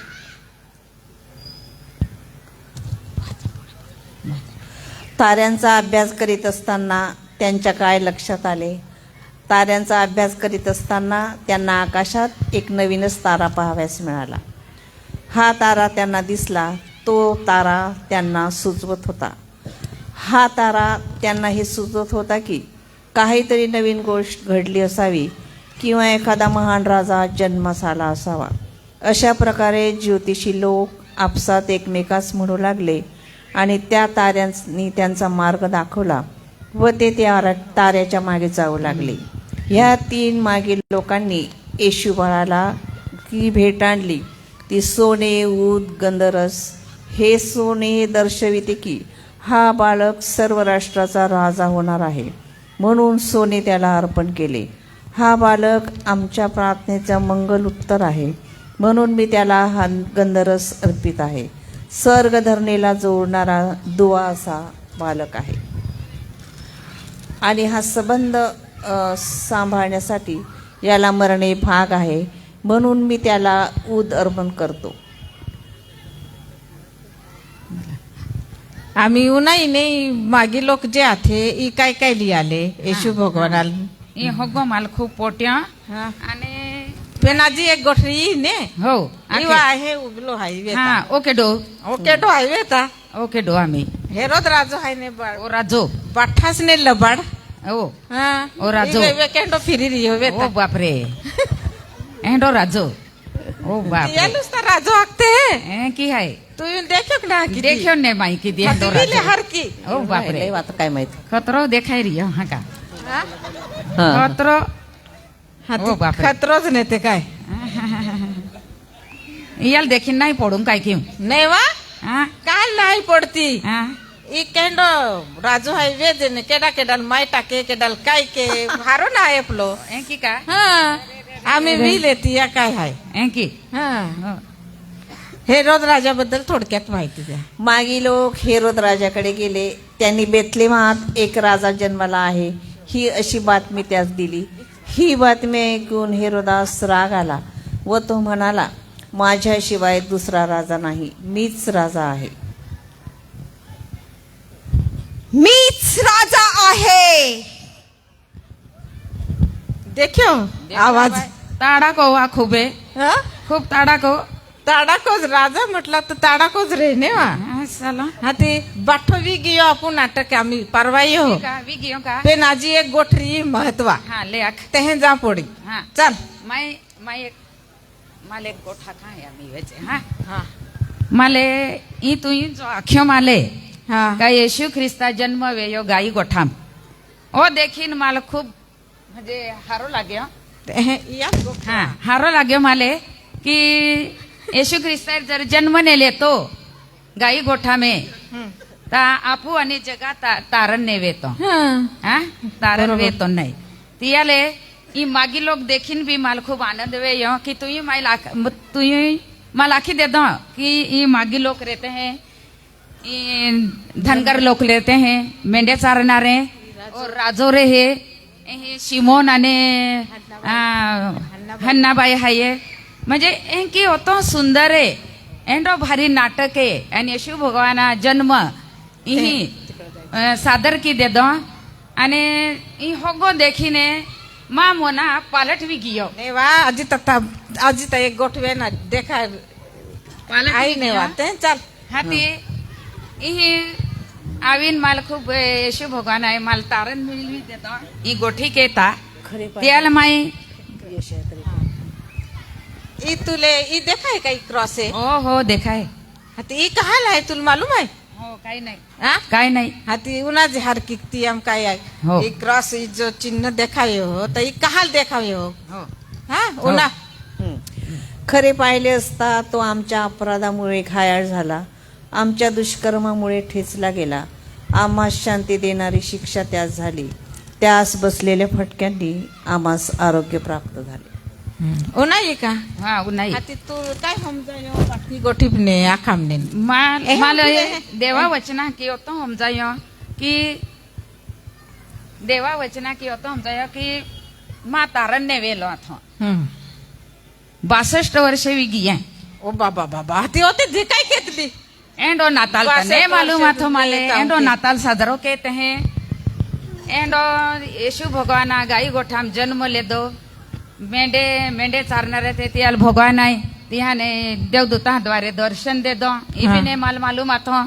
Speaker 10: ताऱ्यांचा अभ्यास करीत असताना त्यांच्या काय लक्षात आले? ताऱ्यांचा अभ्यास करीत असताना त्यांना आकाशात एक नवीनच तारा पाहावयास मिळाला. हा तारा त्यांना दिसला, तो तारा त्यांना सुचवत होता. हा तारा त्यांना हे सुचवत होता की काहीतरी नवीन गोष्ट घडली असावी किंवा एखादा महान राजा जन्मास आला असावा. अशा प्रकारे ज्योतिषी लोक आपसात एकमेकास म्हणू लागले आणि त्या ताऱ्यांनी त्यांचा मार्ग दाखवला व ते त्या ताऱ्याच्या मागे जाऊ लागले. ह्या 3 मागील लोकांनी येशू बाळाला की भेट आणली ती सोने, ऊद, गंधरस. हे सोने दर्शविते की हा बालक सर्व राष्ट्राचा राजा होणार आहे, म्हणून सोने त्याला अर्पण केले. हा बालक आमच्या प्रार्थनेचा मंगल उत्तर आहे, म्हणून मी त्याला हा गंधरस अर्पित आहे. सर्ग धरणीला जोडणारा दुवा असा बालक आहे. आणि हा संबंध सांभाळण्यासाठी याला मरणे भाग आहे, म्हणून मी त्याला ऊद अर्पण करतो.
Speaker 5: आम्ही उन्हाई नाही मागे लोक जे आथे ई काय काय लिहाले येशू भगवानाला
Speaker 4: ई होगो माल खूप पोट्या
Speaker 5: हा
Speaker 4: आणि
Speaker 5: पेनाजी एक गोठरी ने
Speaker 4: हो
Speaker 5: इवा आहे उगलो हायवे
Speaker 4: हा ओके डो
Speaker 5: ओके तो हायवे ता
Speaker 4: ओके डो आम्ही
Speaker 5: हेरोद राजो हाय ने
Speaker 4: ओ राजो
Speaker 5: बाठास ने लबाड
Speaker 4: ओ
Speaker 5: हा
Speaker 4: ओ राजो.
Speaker 5: वे केंडो फिरी रियो वे
Speaker 4: ओ बापरे एंडो राजो ओ बापरे
Speaker 5: यालुस ता राजो आखते
Speaker 4: ए की हाय
Speaker 5: तू येऊन देखो ना किती
Speaker 4: देखो ने माई की दे एंडो
Speaker 5: हाती
Speaker 4: राजो
Speaker 5: हर की
Speaker 4: ओ बापरे
Speaker 10: लय आता काय माहित
Speaker 4: खतरो देखाय रियो हा का
Speaker 5: हा?
Speaker 10: हा.
Speaker 4: खतरो
Speaker 5: हाती
Speaker 4: ओ बापरे.
Speaker 5: खतरोच नेते काय
Speaker 4: याल देखीन नाही पडून काय की
Speaker 5: नाही वा
Speaker 4: हा
Speaker 5: काय नाही पडती
Speaker 4: हा
Speaker 5: ई केंडो राजू हायवे देने केडा केडाल माय टाके केडाल काय के हारो ना आपलो
Speaker 4: ए की का
Speaker 5: हा आम्ही मी लेती या काय हाय
Speaker 4: ए की
Speaker 5: हा
Speaker 4: हो.
Speaker 5: हे रोज राजाबद्दल थोडक्यात माहिती द्या
Speaker 10: मागी लोक हेरोद राजाकडे गेले. त्यांनी बेतलेमात एक राजा जन्माला आहे ही अशी बातमी त्यास दिली. ही बातमी ऐकून हेरोदास राग आला व तो म्हणाला, माझ्याशिवाय दुसरा राजा नाही, मीच राजा आहे.
Speaker 5: मीच राजा आहे देखो आवाज
Speaker 4: ताडाको वा खूबे
Speaker 5: हा?
Speaker 4: खूप ताडाको
Speaker 5: ताडाकोच राजा म्हटला तर ताडाकोच रे ने वा
Speaker 4: हा, चला
Speaker 5: हा ते बाठवी गियो आपण नाटक आम्ही परवाई हो
Speaker 4: का विगियो का
Speaker 5: पेन आजी एक गोठरी महत्वा
Speaker 4: हा ले आख
Speaker 5: तेहे जा पडी
Speaker 4: हा
Speaker 5: चल
Speaker 4: माय माय एक माले एक गोठा खाय आम्ही वेचे हा
Speaker 5: हा
Speaker 4: माले ई तू जो आख्यो माले
Speaker 5: हा
Speaker 4: का येशू ख्रिस्ता जन्म वेयो गाई गोठाम ओ देखीन माल खूप म्हणजे हारो लाग्यो
Speaker 5: तेहे या गोठा
Speaker 4: हा हारो लाग्यो माले की येशू ख्रिस्ता जर जन्म नेले तो गाई गोठा में ता आपू आणि जगा तारण ने वेतो हा तारण वेतो नाही तियाले ई मागी लोक देखीन भी माल खूप आनंद वे यो कि तू माल आखी दे दो कि ई मागी लोग रहते हैं धनगर लोक रहते हैं मेंढे चारणारे और राजोरे हे हे शिमोन आणि हन्नाबाई हाये म्हणजे एंकी होतो सुंदर आहे एंडो भारी नाटक आहे आणि येशू भगवाना जन्म ही सादर की दे दो आणि ई होगो देखीने मा मोना पालट भी गियो
Speaker 5: ने वा आजी ता एक गोठवे ना देखा
Speaker 4: पालट
Speaker 5: आई ने वा ते चल
Speaker 4: हाती ही आवीन माल खूप येशू भगवान आहे माल तारण मिळवी देतो ही गोठी केता त्याला माई
Speaker 5: ई तुले ई देखाय काही क्रॉस आहे
Speaker 4: हो हो देखाय
Speaker 5: हाती ई कहाल आहे तुला मालूम आहे
Speaker 4: हो काही नाही
Speaker 5: हा
Speaker 4: काय नाही
Speaker 5: हाती उनाज हर किकती हम काय आहे
Speaker 4: हो.
Speaker 5: ई क्रॉस ई जो चिन्ह देखावे हो तर ई कहाल देखावे हो
Speaker 4: हो
Speaker 5: हा उना
Speaker 10: खरे पाहिले असता तो आमच्या अपराधामुळे घायाळ झाला, आमच्या दुष्कर्मामुळे ठेचला गेला. आम्हास शांती देणारी शिक्षा त्यास झाली, त्यास बसलेल्या फटक्यांनी आम्हास आरोग्य प्राप्त झाले.
Speaker 5: उना ये का
Speaker 4: हा नाही
Speaker 5: हाती तू काय समजायो बाकी गोठीपने आखामने
Speaker 4: माल
Speaker 5: एहम
Speaker 4: माल
Speaker 5: भी
Speaker 4: ये
Speaker 5: है।
Speaker 4: देवा वचना की होतो हम जायो कि देवा वचना की होतो हम जायो कि मा तारण ने वेलो अथो 62 वर्ष वी गिया
Speaker 5: ओ बाबा बाबा हाती होते जे काय घेतली
Speaker 4: एंडो नाताल
Speaker 5: 62
Speaker 4: तने मालूम
Speaker 5: वर्ष
Speaker 4: अथो माले
Speaker 5: दुनिया
Speaker 4: एंडो
Speaker 5: ताऊके।
Speaker 4: नाताल सादरो कहते हैं एंडो येशू भगवाना गाई गोठाम जन्म ले दो मेंढे चारणारे ते त्याल भगवान आहे तिहाने देवदूता द्वारे दर्शन दे दो इबिने माल मालूम अथो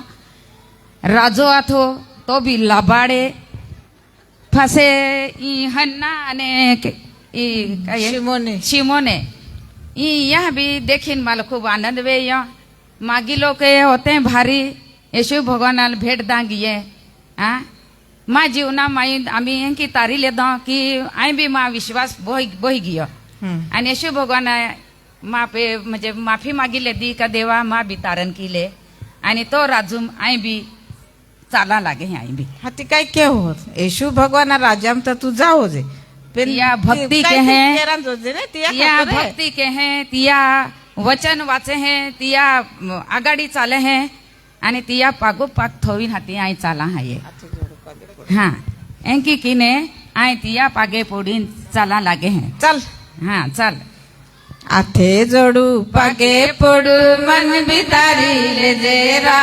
Speaker 4: राजो अथो तो भी लबाडे फसे ई हन्ना आणि ई काय
Speaker 5: शिमोने
Speaker 4: शिमोने ई यहाँ भी देखीन माल खूप आनंद वे यो मागी लोक होते हैं भारी येशू भगवानाला भेट दांगिये हा मा जीवना माई आम्ही यांकी तारी ले दो की आई भी मा विश्वास बोही गियो आणि येशू भगवान मा पे म्हणजे माफी मागिले दी का देवा मा भी तारण किले आणि तो राजूम आई भी चाला लागे आई भी
Speaker 5: हाती काय के हो येशू भगवान राजाम तर तू जाओ जे पण
Speaker 4: या भक्ति
Speaker 5: काय
Speaker 4: के
Speaker 5: ते
Speaker 4: हैं
Speaker 5: केरान जो जे ने तिया
Speaker 4: या
Speaker 5: खातर आहे.
Speaker 4: भक्ति के हैं तिया वचन वाचे हैं तिया आगाडी चाले हैं आणि तिया पागो पाग थोवीन हाती आई चाला हाये हाँ एंकी किने आई तिया पागे पोडीन चाला लागे हैं
Speaker 5: चल
Speaker 4: हाँ चल
Speaker 5: आथे जोडू पागे पडू मन भितारी ले जेरा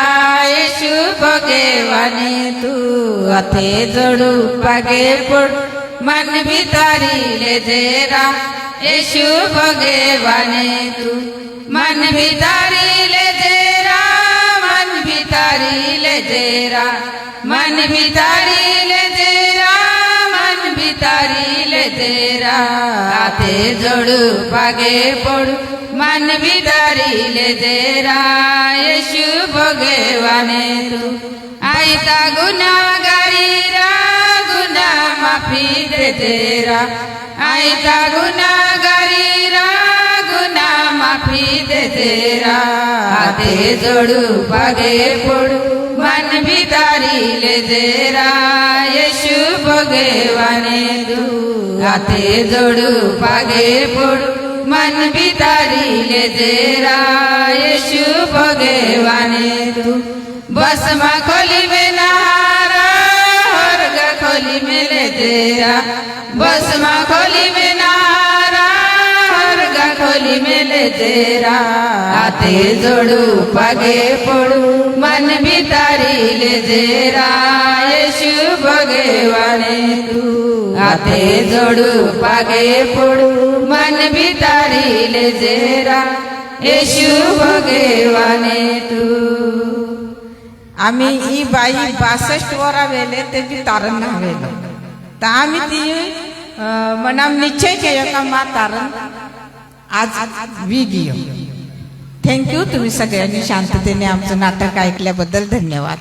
Speaker 5: येशू भगवाने तू आथे जोडू पागे पडू मन भितारी ले जेरा येशू भगवाने तू मन भितारी ले जेरा मन भितारी ले जेरा मन भितारी ले जेरा मन भितारी ले जेरा आते जोडू पागे पडू मन भितारी ले जेरा येशू भगवाने तू आयता गुनाहगारी रा गुनाह माफी दे तेरा आयता गुनाहगारी रा गुनाह माफी दे तेरा आते जोडू पागे पडू मन भितारी ले जेरा येशू भगवाने तू आते जोडू पागे पडू मन भितारी ले जेरा येशू भगवाने तू बस मा खोली में नहारा हर्ग खोली में ले जेरा बस मा खोली में नहारा हर्ग खोली में ले जेरा आते जोडू पागे पडू मन भितारी ले जेरा येशू भगवाने तू आते जोडू पागे पडू मन भितारी ले जेरा येशू भगवाने तू आम्ही ही बाई 62 वरा वेले ते बी तारण ना वेले तर आम्ही ती मनाम निश्चय केला का मा तारण आज विगियो थँक्यू तुम्ही सगळ्यांनी शांततेने आमचं नाटक ऐकल्याबद्दल धन्यवाद.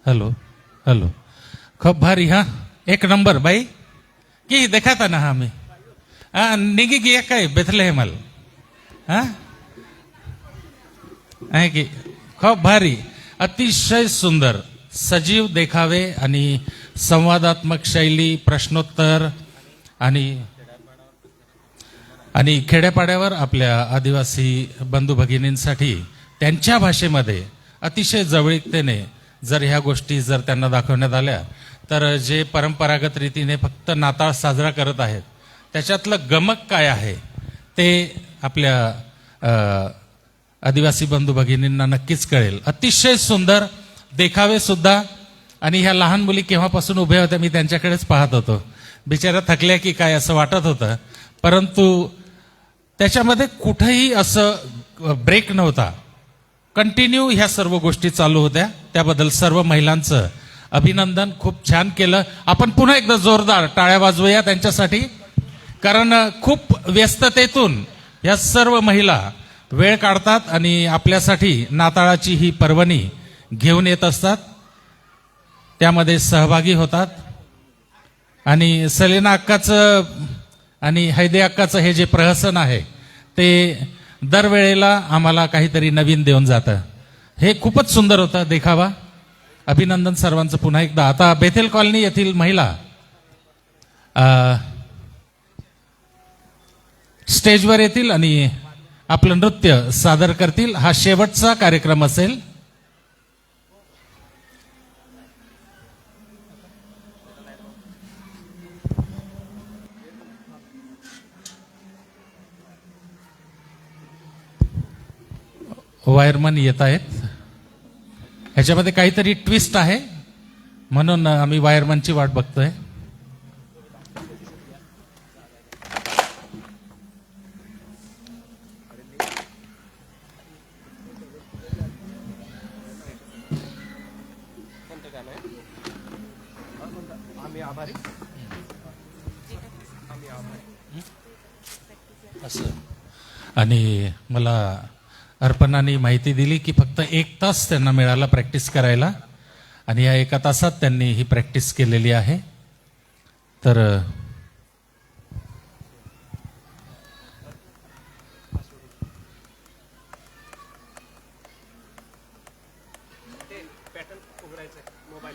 Speaker 2: हेलो हेलो खूप भारी हा एक नंबर बाई की देखा था ना आम्ही निघी गिया काय बेथलेहेमल हा आहे की खूप भारी अतिशय सुंदर सजीव देखावे आणि संवादात्मक शैली प्रश्नोत्तर आणि खेड्यापाड्यावर आपल्या आदिवासी बंधू भगिनींसाठी त्यांच्या भाषेमध्ये अतिशय जवळीकतेने जर ह्या गोष्टी जर त्यांना दाखवण्यात आल्या तर जे परंपरागत रीतीने फक्त नाताळ साजरा करत आहेत त्याच्यातलं गमक काय आहे ते आपल्या आदिवासी बंधू भगिनींना नक्कीच कळेल. अतिशय सुंदर देखावे सुद्धा आणि ह्या लहान मुली केव्हापासून उभ्या होत्या मी त्यांच्याकडेच पाहत होतो. बिचारा थकल्या की काय असं वाटत होतं परंतु त्याच्यामध्ये कुठेही असं ब्रेक नव्हता. कंटिन्यू ह्या सर्व गोष्टी चालू होत्या. त्याबद्दल सर्व महिलांचं अभिनंदन. खूप छान केलं. आपण पुन्हा एकदा जोरदार टाळ्या वाजवूया त्यांच्यासाठी कारण खूप व्यस्ततेतून या सर्व महिला वेळ काढतात आणि आपल्यासाठी नाताळाची ही पर्वणी घेऊन येत असतात. त्यामध्ये सहभागी होतात आणि सलीना अक्काचं आणि हैदे अक्काचं हे जे प्रहसन आहे ते दरवेळेला आम्हाला काहीतरी नवीन देऊन जातं. हे खूपच सुंदर होतं देखावा. अभिनंदन सर्वांचं पुन्हा एकदा. आता बेथेल कॉलनी येथील महिला स्टेजवर येतील आणि आपलं नृत्य सादर करतील. हा शेवटचा कार्यक्रम असेल. वायरमन येत आहेत. ह्याच्यामध्ये काहीतरी ट्विस्ट आहे म्हणून आम्ही वायरमनची वाट बघतोय. असं आणि मला अर्पणाने माहिती दिली की फक्त 1 तास त्यांना मिळाला प्रॅक्टिस करायला आणि या 1 तासात त्यांनी ही प्रॅक्टिस केलेली आहे. तर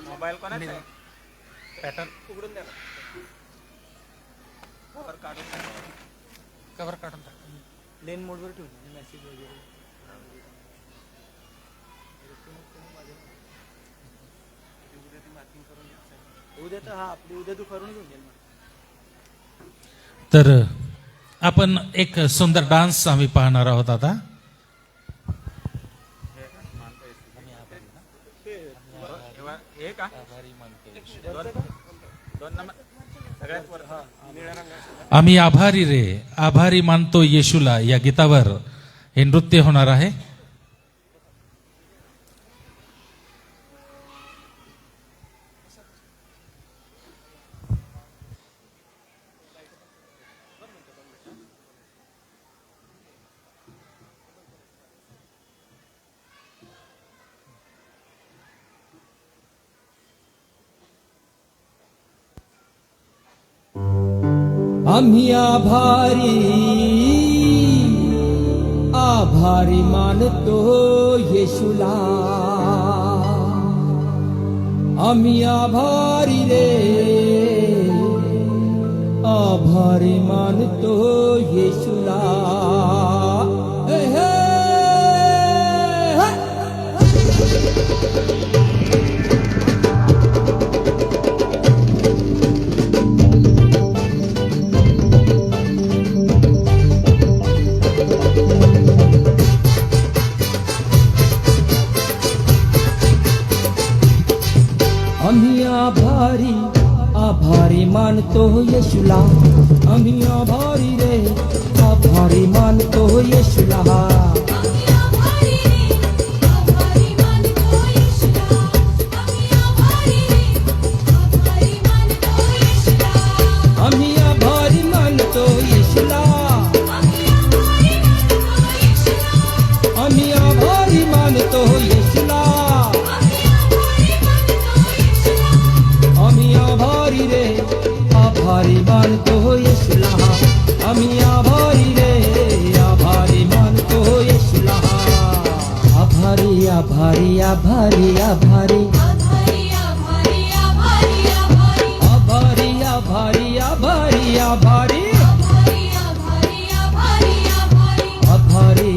Speaker 3: मोबाईल कोणाचा आहे?
Speaker 2: पॅटर्न उघडून द्या कवर काढून टाक लेन मोडवर ठेवून मेसेज वगैरे उद्या तर हा आपली उद्या तू करून घेऊन गेल. तर आपण एक सुंदर डान्स आम्ही पाहणार आहोत आता. आम्ही आभारी रे आभारी मानतो येशूला या गीतावर हे नृत्य होणार आहे.
Speaker 11: आम्ही आभारी मानतो येशूला. आम्ही आभारी रे आभारी मानतो येशूला. हे हे आम्ही आभारी मानतो येशूला. आम्ही आभारी रे आभारी मानतो येशूला. आम्ही आभारी मानतो येशूला. आम्ही आभारी मानतो येशूला. आम्ही आभारी रे आभारी मानतो येशूला. आम्ही आभारी रे आभारी मानतो येशूला. आभारी आभारी आभारी आभारी आभारी आभारी आभारी आभारी आभारी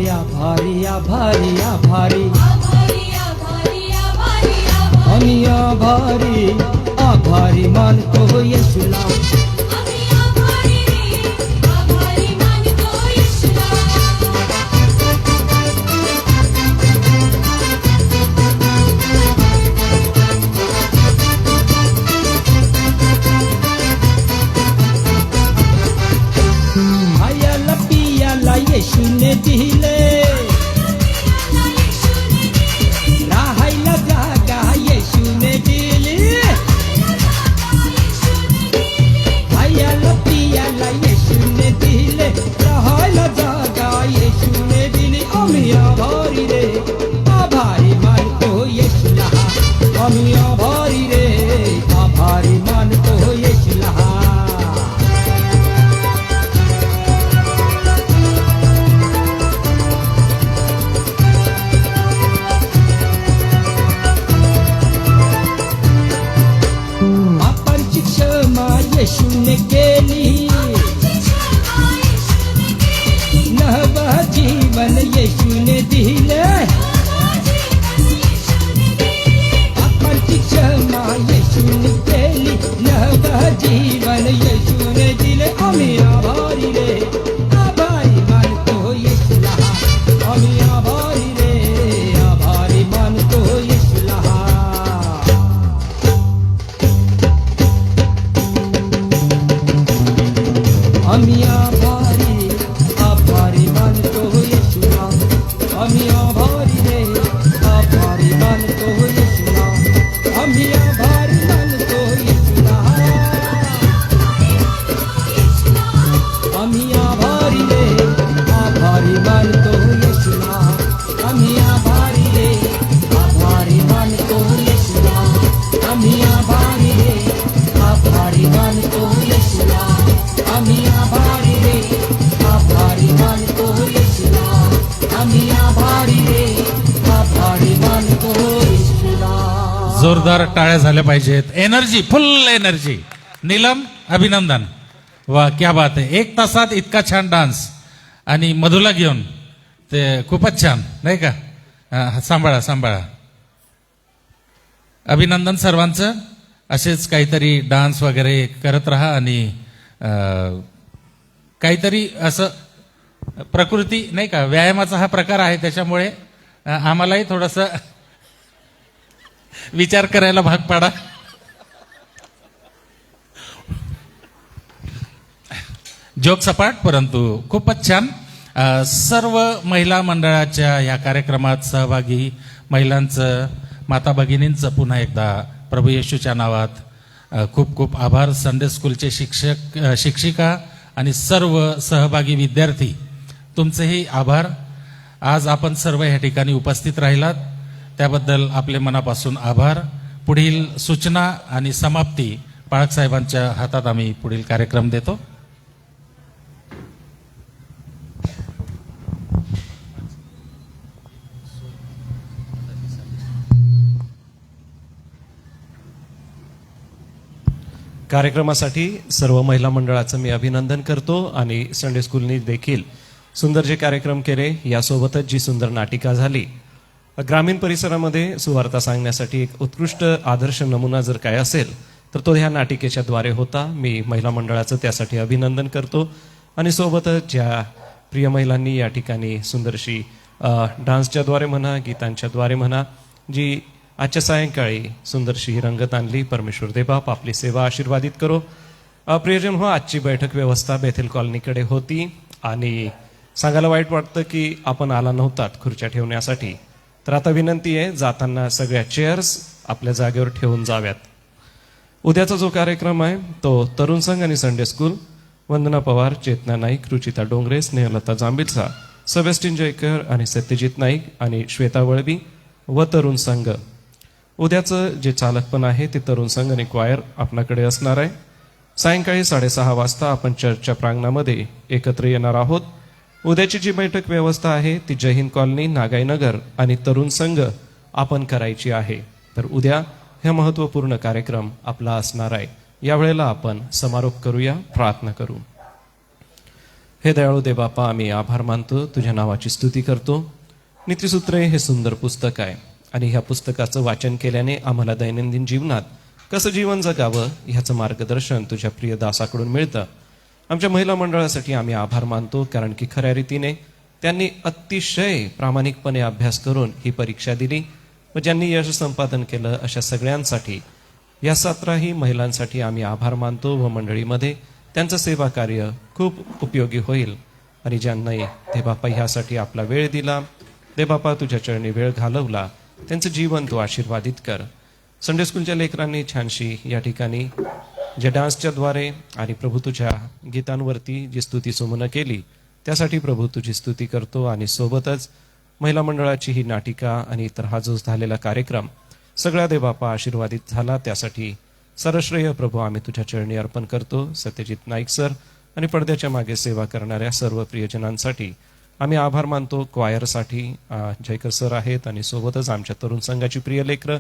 Speaker 11: आभारी आभारी आभारी आम्ही आभारी मानतो येशूला. खायला पियाला येशूने दिले. राहायला जागा येशूने दिली. खायला पियाला येशूने दिले. राहायला जागा येशूने दिली. आम्ही आभारी रे आभारी मानतो येशूला. आम्ही आभारी रे आभारी मानतो येशूला. पापांची क्षमा येशूने केली. नवं जीवन येशूने दिले. पापांची क्षमा येशूने केली. नवं जीवन येशूने दिले. आम्ही आभारी रे आभारी मानतो येशूला. आम्ही आभारी रे आभारी मानतो येशूला. आम्ही आभारी मानतो येशूला. आम्ही आभारी रे आभारी मानतो येशूला. आम्ही आभारी मानतो येशूला. आम्ही आभारी रे आभारी मानतो येशूला. आम्ही आभारी रे आभारी मानतो येशूला. आम्ही आभारी रे आभारी मानतो येशूला. आम्ही आभारी
Speaker 2: जोरदार टाळ्या झाल्या पाहिजेत. एनर्जी, फुल एनर्जी. नीलम, अभिनंदन. वा, क्या बात आहे. 1 तासात इतका छान डान्स आणि मधुला घेऊन ते खूपच छान, नाही का? सांभाळा सांभाळा. अभिनंदन सर्वांचं. असेच काहीतरी डान्स वगैरे करत राहा आणि काहीतरी असं प्रकृती, नाही का, व्यायामाचा हा प्रकार आहे, त्याच्यामुळे आम्हालाही थोडंसं विचार करायला भाग पाडा. जोक सपाट परंतु खूपच छान. सर्व महिला मंडळाच्या या कार्यक्रमात सहभागी महिलांचं, माता भगिनींचं पुन्हा एकदा प्रभू येशूच्या नावात खूप खूप आभार. संडे स्कूलचे शिक्षक, शिक्षिका आणि सर्व सहभागी विद्यार्थी, तुमचेही आभार. आज आपण सर्व या ठिकाणी उपस्थित राहिलात त्याबद्दल आपले मनापासून आभार. पुढील सूचना आणि समाप्ती पाळक साहेबांच्या हातात आम्ही पुढील कार्यक्रम देतो.
Speaker 1: कार्यक्रमासाठी सर्व महिला मंडळाचं मी अभिनंदन करतो आणि संडे स्कूलनी देखील सुंदर जे कार्यक्रम केले, यासोबतच जी सुंदर नाटिका झाली. ग्रामीण परिसरामध्ये सुवार्ता सांगण्यासाठी एक उत्कृष्ट आदर्श नमुना जर काय असेल तर तो ह्या नाटिकेच्या द्वारे होता. मी महिला मंडळाचं त्यासाठी अभिनंदन करतो आणि सोबतच ज्या प्रिय महिलांनी या ठिकाणी सुंदरशी डान्सच्या द्वारे म्हणा, गीतांच्या द्वारे म्हणा, जी आजच्या सायंकाळी सुंदरशी ही रंगत आणली. परमेश्वर देबाप आपली सेवा आशीर्वादित करो. प्रियजन हो, आजची बैठक व्यवस्था बेथेल कॉलनीकडे होती आणि सांगायला वाईट वाटतं की आपण आला नव्हतात खुर्च्या ठेवण्यासाठी. तर आता विनंती आहे, जाताना सगळ्या चेअर्स आपल्या जागेवर ठेवून जाव्यात. उद्याचा जो कार्यक्रम आहे तो तरुण संघ आणि संडे स्कूल, वंदना पवार, चेतना नाईक, रुचिता डोंगरे, स्नेहलता जांबिलसा, सेबॅस्टिन जयकर आणि सत्यजित नाईक आणि श्वेता वळवी व तरुण संघ. उद्याचं जे चालकपण आहे ते तरुण संघ आणि क्वायर आपणाकडे असणार आहे. सायंकाळी 6:30 वाजता आपण चर्चच्या प्रांगणामध्ये एकत्र येणार आहोत. उद्याची जी बैठक व्यवस्था आहे ती जय हिंद कॉलनी, नागाईनगर आणि तरुण संघ आपण करायची आहे. तर उद्या हे महत्त्वपूर्ण कार्यक्रम आपला असणार आहे. यावेळेला आपण समारोप करूया, प्रार्थना करू. हे दयाळू दे बापा, आम्ही आभार मानतो, तुझ्या नावाची स्तुती करतो. नीतिसूत्रे हे सुंदर पुस्तक आहे आणि ह्या पुस्तकाचं वाचन केल्याने आम्हाला दैनंदिन जीवनात कसं जीवन जगावं ह्याचं मार्गदर्शन तुझ्या प्रिय दासाकडून मिळतं. आमच्या महिला मंडळासाठी आम्ही आभार मानतो, कारण की खऱ्या रीतीने त्यांनी अतिशय प्रामाणिकपणे अभ्यास करून ही परीक्षा दिली व ज्यांनी यश संपादन केलं अशा सगळ्यांसाठी, या 17ही महिलांसाठी आम्ही आभार मानतो व मंडळीमध्ये त्यांचं सेवा कार्य खूप उपयोगी होईल. आणि ज्यांनाही देबापा ह्यासाठी आपला वेळ दिला, देबापा तुझ्या चरणी वेळ घालवला, त्यांचं जीवन तू आशीर्वादित कर. संडे स्कूलच्या लेकरांनी छानशी या ठिकाणी ज्या डान्सच्या द्वारे आणि प्रभू तुझ्या गीतांवरती जी स्तुती सुमनं केली त्यासाठी प्रभू तुझी स्तुती करतो. आणि सोबतच महिला मंडळाची ही नाटिका आणि इतर हा जो झालेला कार्यक्रम सगळा देबापा आशीर्वादित झाला, त्यासाठी सर्वश्रेय प्रभू आम्ही तुझ्या चरणी अर्पण करतो. सत्यजित नाईक सर आणि पडद्याच्या मागे सेवा करणाऱ्या सर्व प्रियजनांसाठी आम्ही आभार मानतो. क्वायरसाठी जयकर सर आहेत आणि सोबतच आमच्या तरुण संघाची प्रिय लेकरं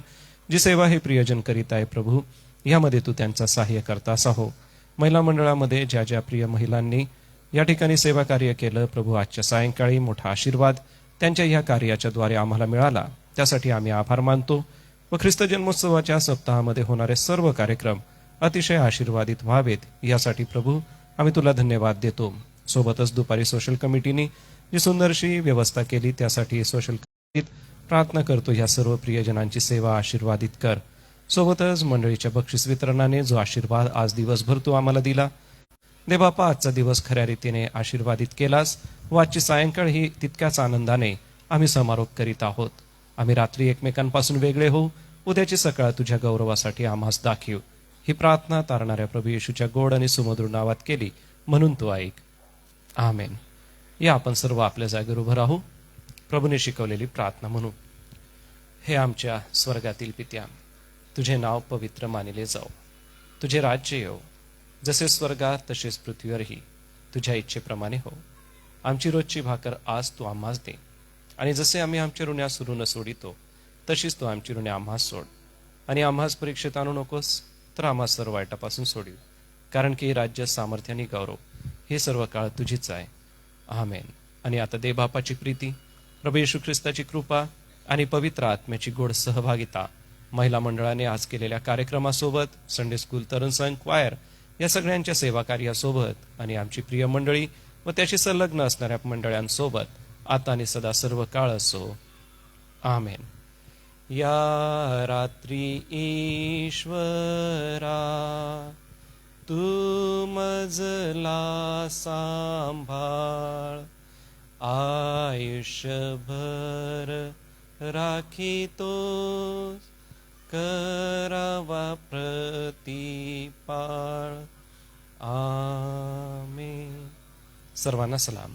Speaker 1: जी सेवा हे प्रियजन करीत आहे, प्रभू यामध्ये तू त्यांचा सहाय्य करतास हो. महिला मंडळामध्ये ज्या ज्या प्रिय महिलांनी या ठिकाणी सेवा कार्य केलं, प्रभू आजच्या सायंकाळी मोठा आशीर्वाद त्यांच्या ह्या कार्याच्या द्वारे आम्हाला मिळाला, त्यासाठी आम्ही आभार मानतो. व ख्रिस्त जन्मोत्सवाच्या सप्ताहामध्ये होणारे सर्व कार्यक्रम अतिशय आशीर्वादित व्हावेत यासाठी प्रभू आम्ही तुला धन्यवाद देतो. सोबतच दुपारी सोशल कमिटीने जी सुंदरशी व्यवस्था केली त्यासाठी सोशल कमिटीत प्रार्थना करतो, ह्या सर्व प्रियजनांची सेवा आशीर्वादित कर. सोबतच मंडळीच्या बक्षीस वितरणाने जो आशीर्वाद आज दिवसभर तू आम्हाला दिला, देबापा आजचा दिवस खऱ्या रीतीने आशीर्वादित केलास व आजची सायंकाळ ही तितक्याच आनंदाने आम्ही समारोप करीत आहोत. आम्ही रात्री एकमेकांपासून वेगळे होऊ, उद्याची सकाळ तुझ्या गौरवासाठी आम्हास दाखीव. ही प्रार्थना तारणाऱ्या प्रभू येशूच्या गोड आणि सुमधुर नावात केली म्हणून तू ऐक. आमेन. या आपण सर्व आपल्या जागेवर उभं राहू, प्रभूने शिकवलेली प्रार्थना म्हणू. हे आमच्या स्वर्गातील पित्या, तुझे नाव पवित्र मानिले जाओ, तुझे राज्य येऊ, जसे स्वर्गात तसेच पृथ्वीवरही तुझ्या इच्छेप्रमाणे हो. आमची रोजची भाकर आज तू आम्हास दे, आणि जसे आम्ही आमच्या ऋण्यास ऋण सोडितो तशीच तू आमची ऋणे आम्हास सोड, आणि आम्हास परीक्षेत आणू नकोस, तर आम्हा सर्व वाईटापासून सोडील. कारण की राज्य, सामर्थ्य आणि गौरव हे सर्व काळ तुझीच आहे. आमेन. आणि आता देवबापाची प्रीती, प्रभू येशू ख्रिस्ताची कृपा आणि पवित्र आत्म्याची गोड सहभागिता महिला मंडळाने आज केलेल्या कार्यक्रमासोबत, संडे स्कूल, तरुण संघ, क्वायर या सगळ्यांच्या सेवा कार्यासोबत आणि आमची प्रिय मंडळी व त्याशी संलग्न असणाऱ्या मंडळांसोबत आता आणि सदा सर्व काळ असो. आमेन. या रात्री ईश्वरा तू मजला सांभाळ, आयुष्यभर राखीतोस करावा प्रतिपाळ. आमेन. सर्वांना सलाम.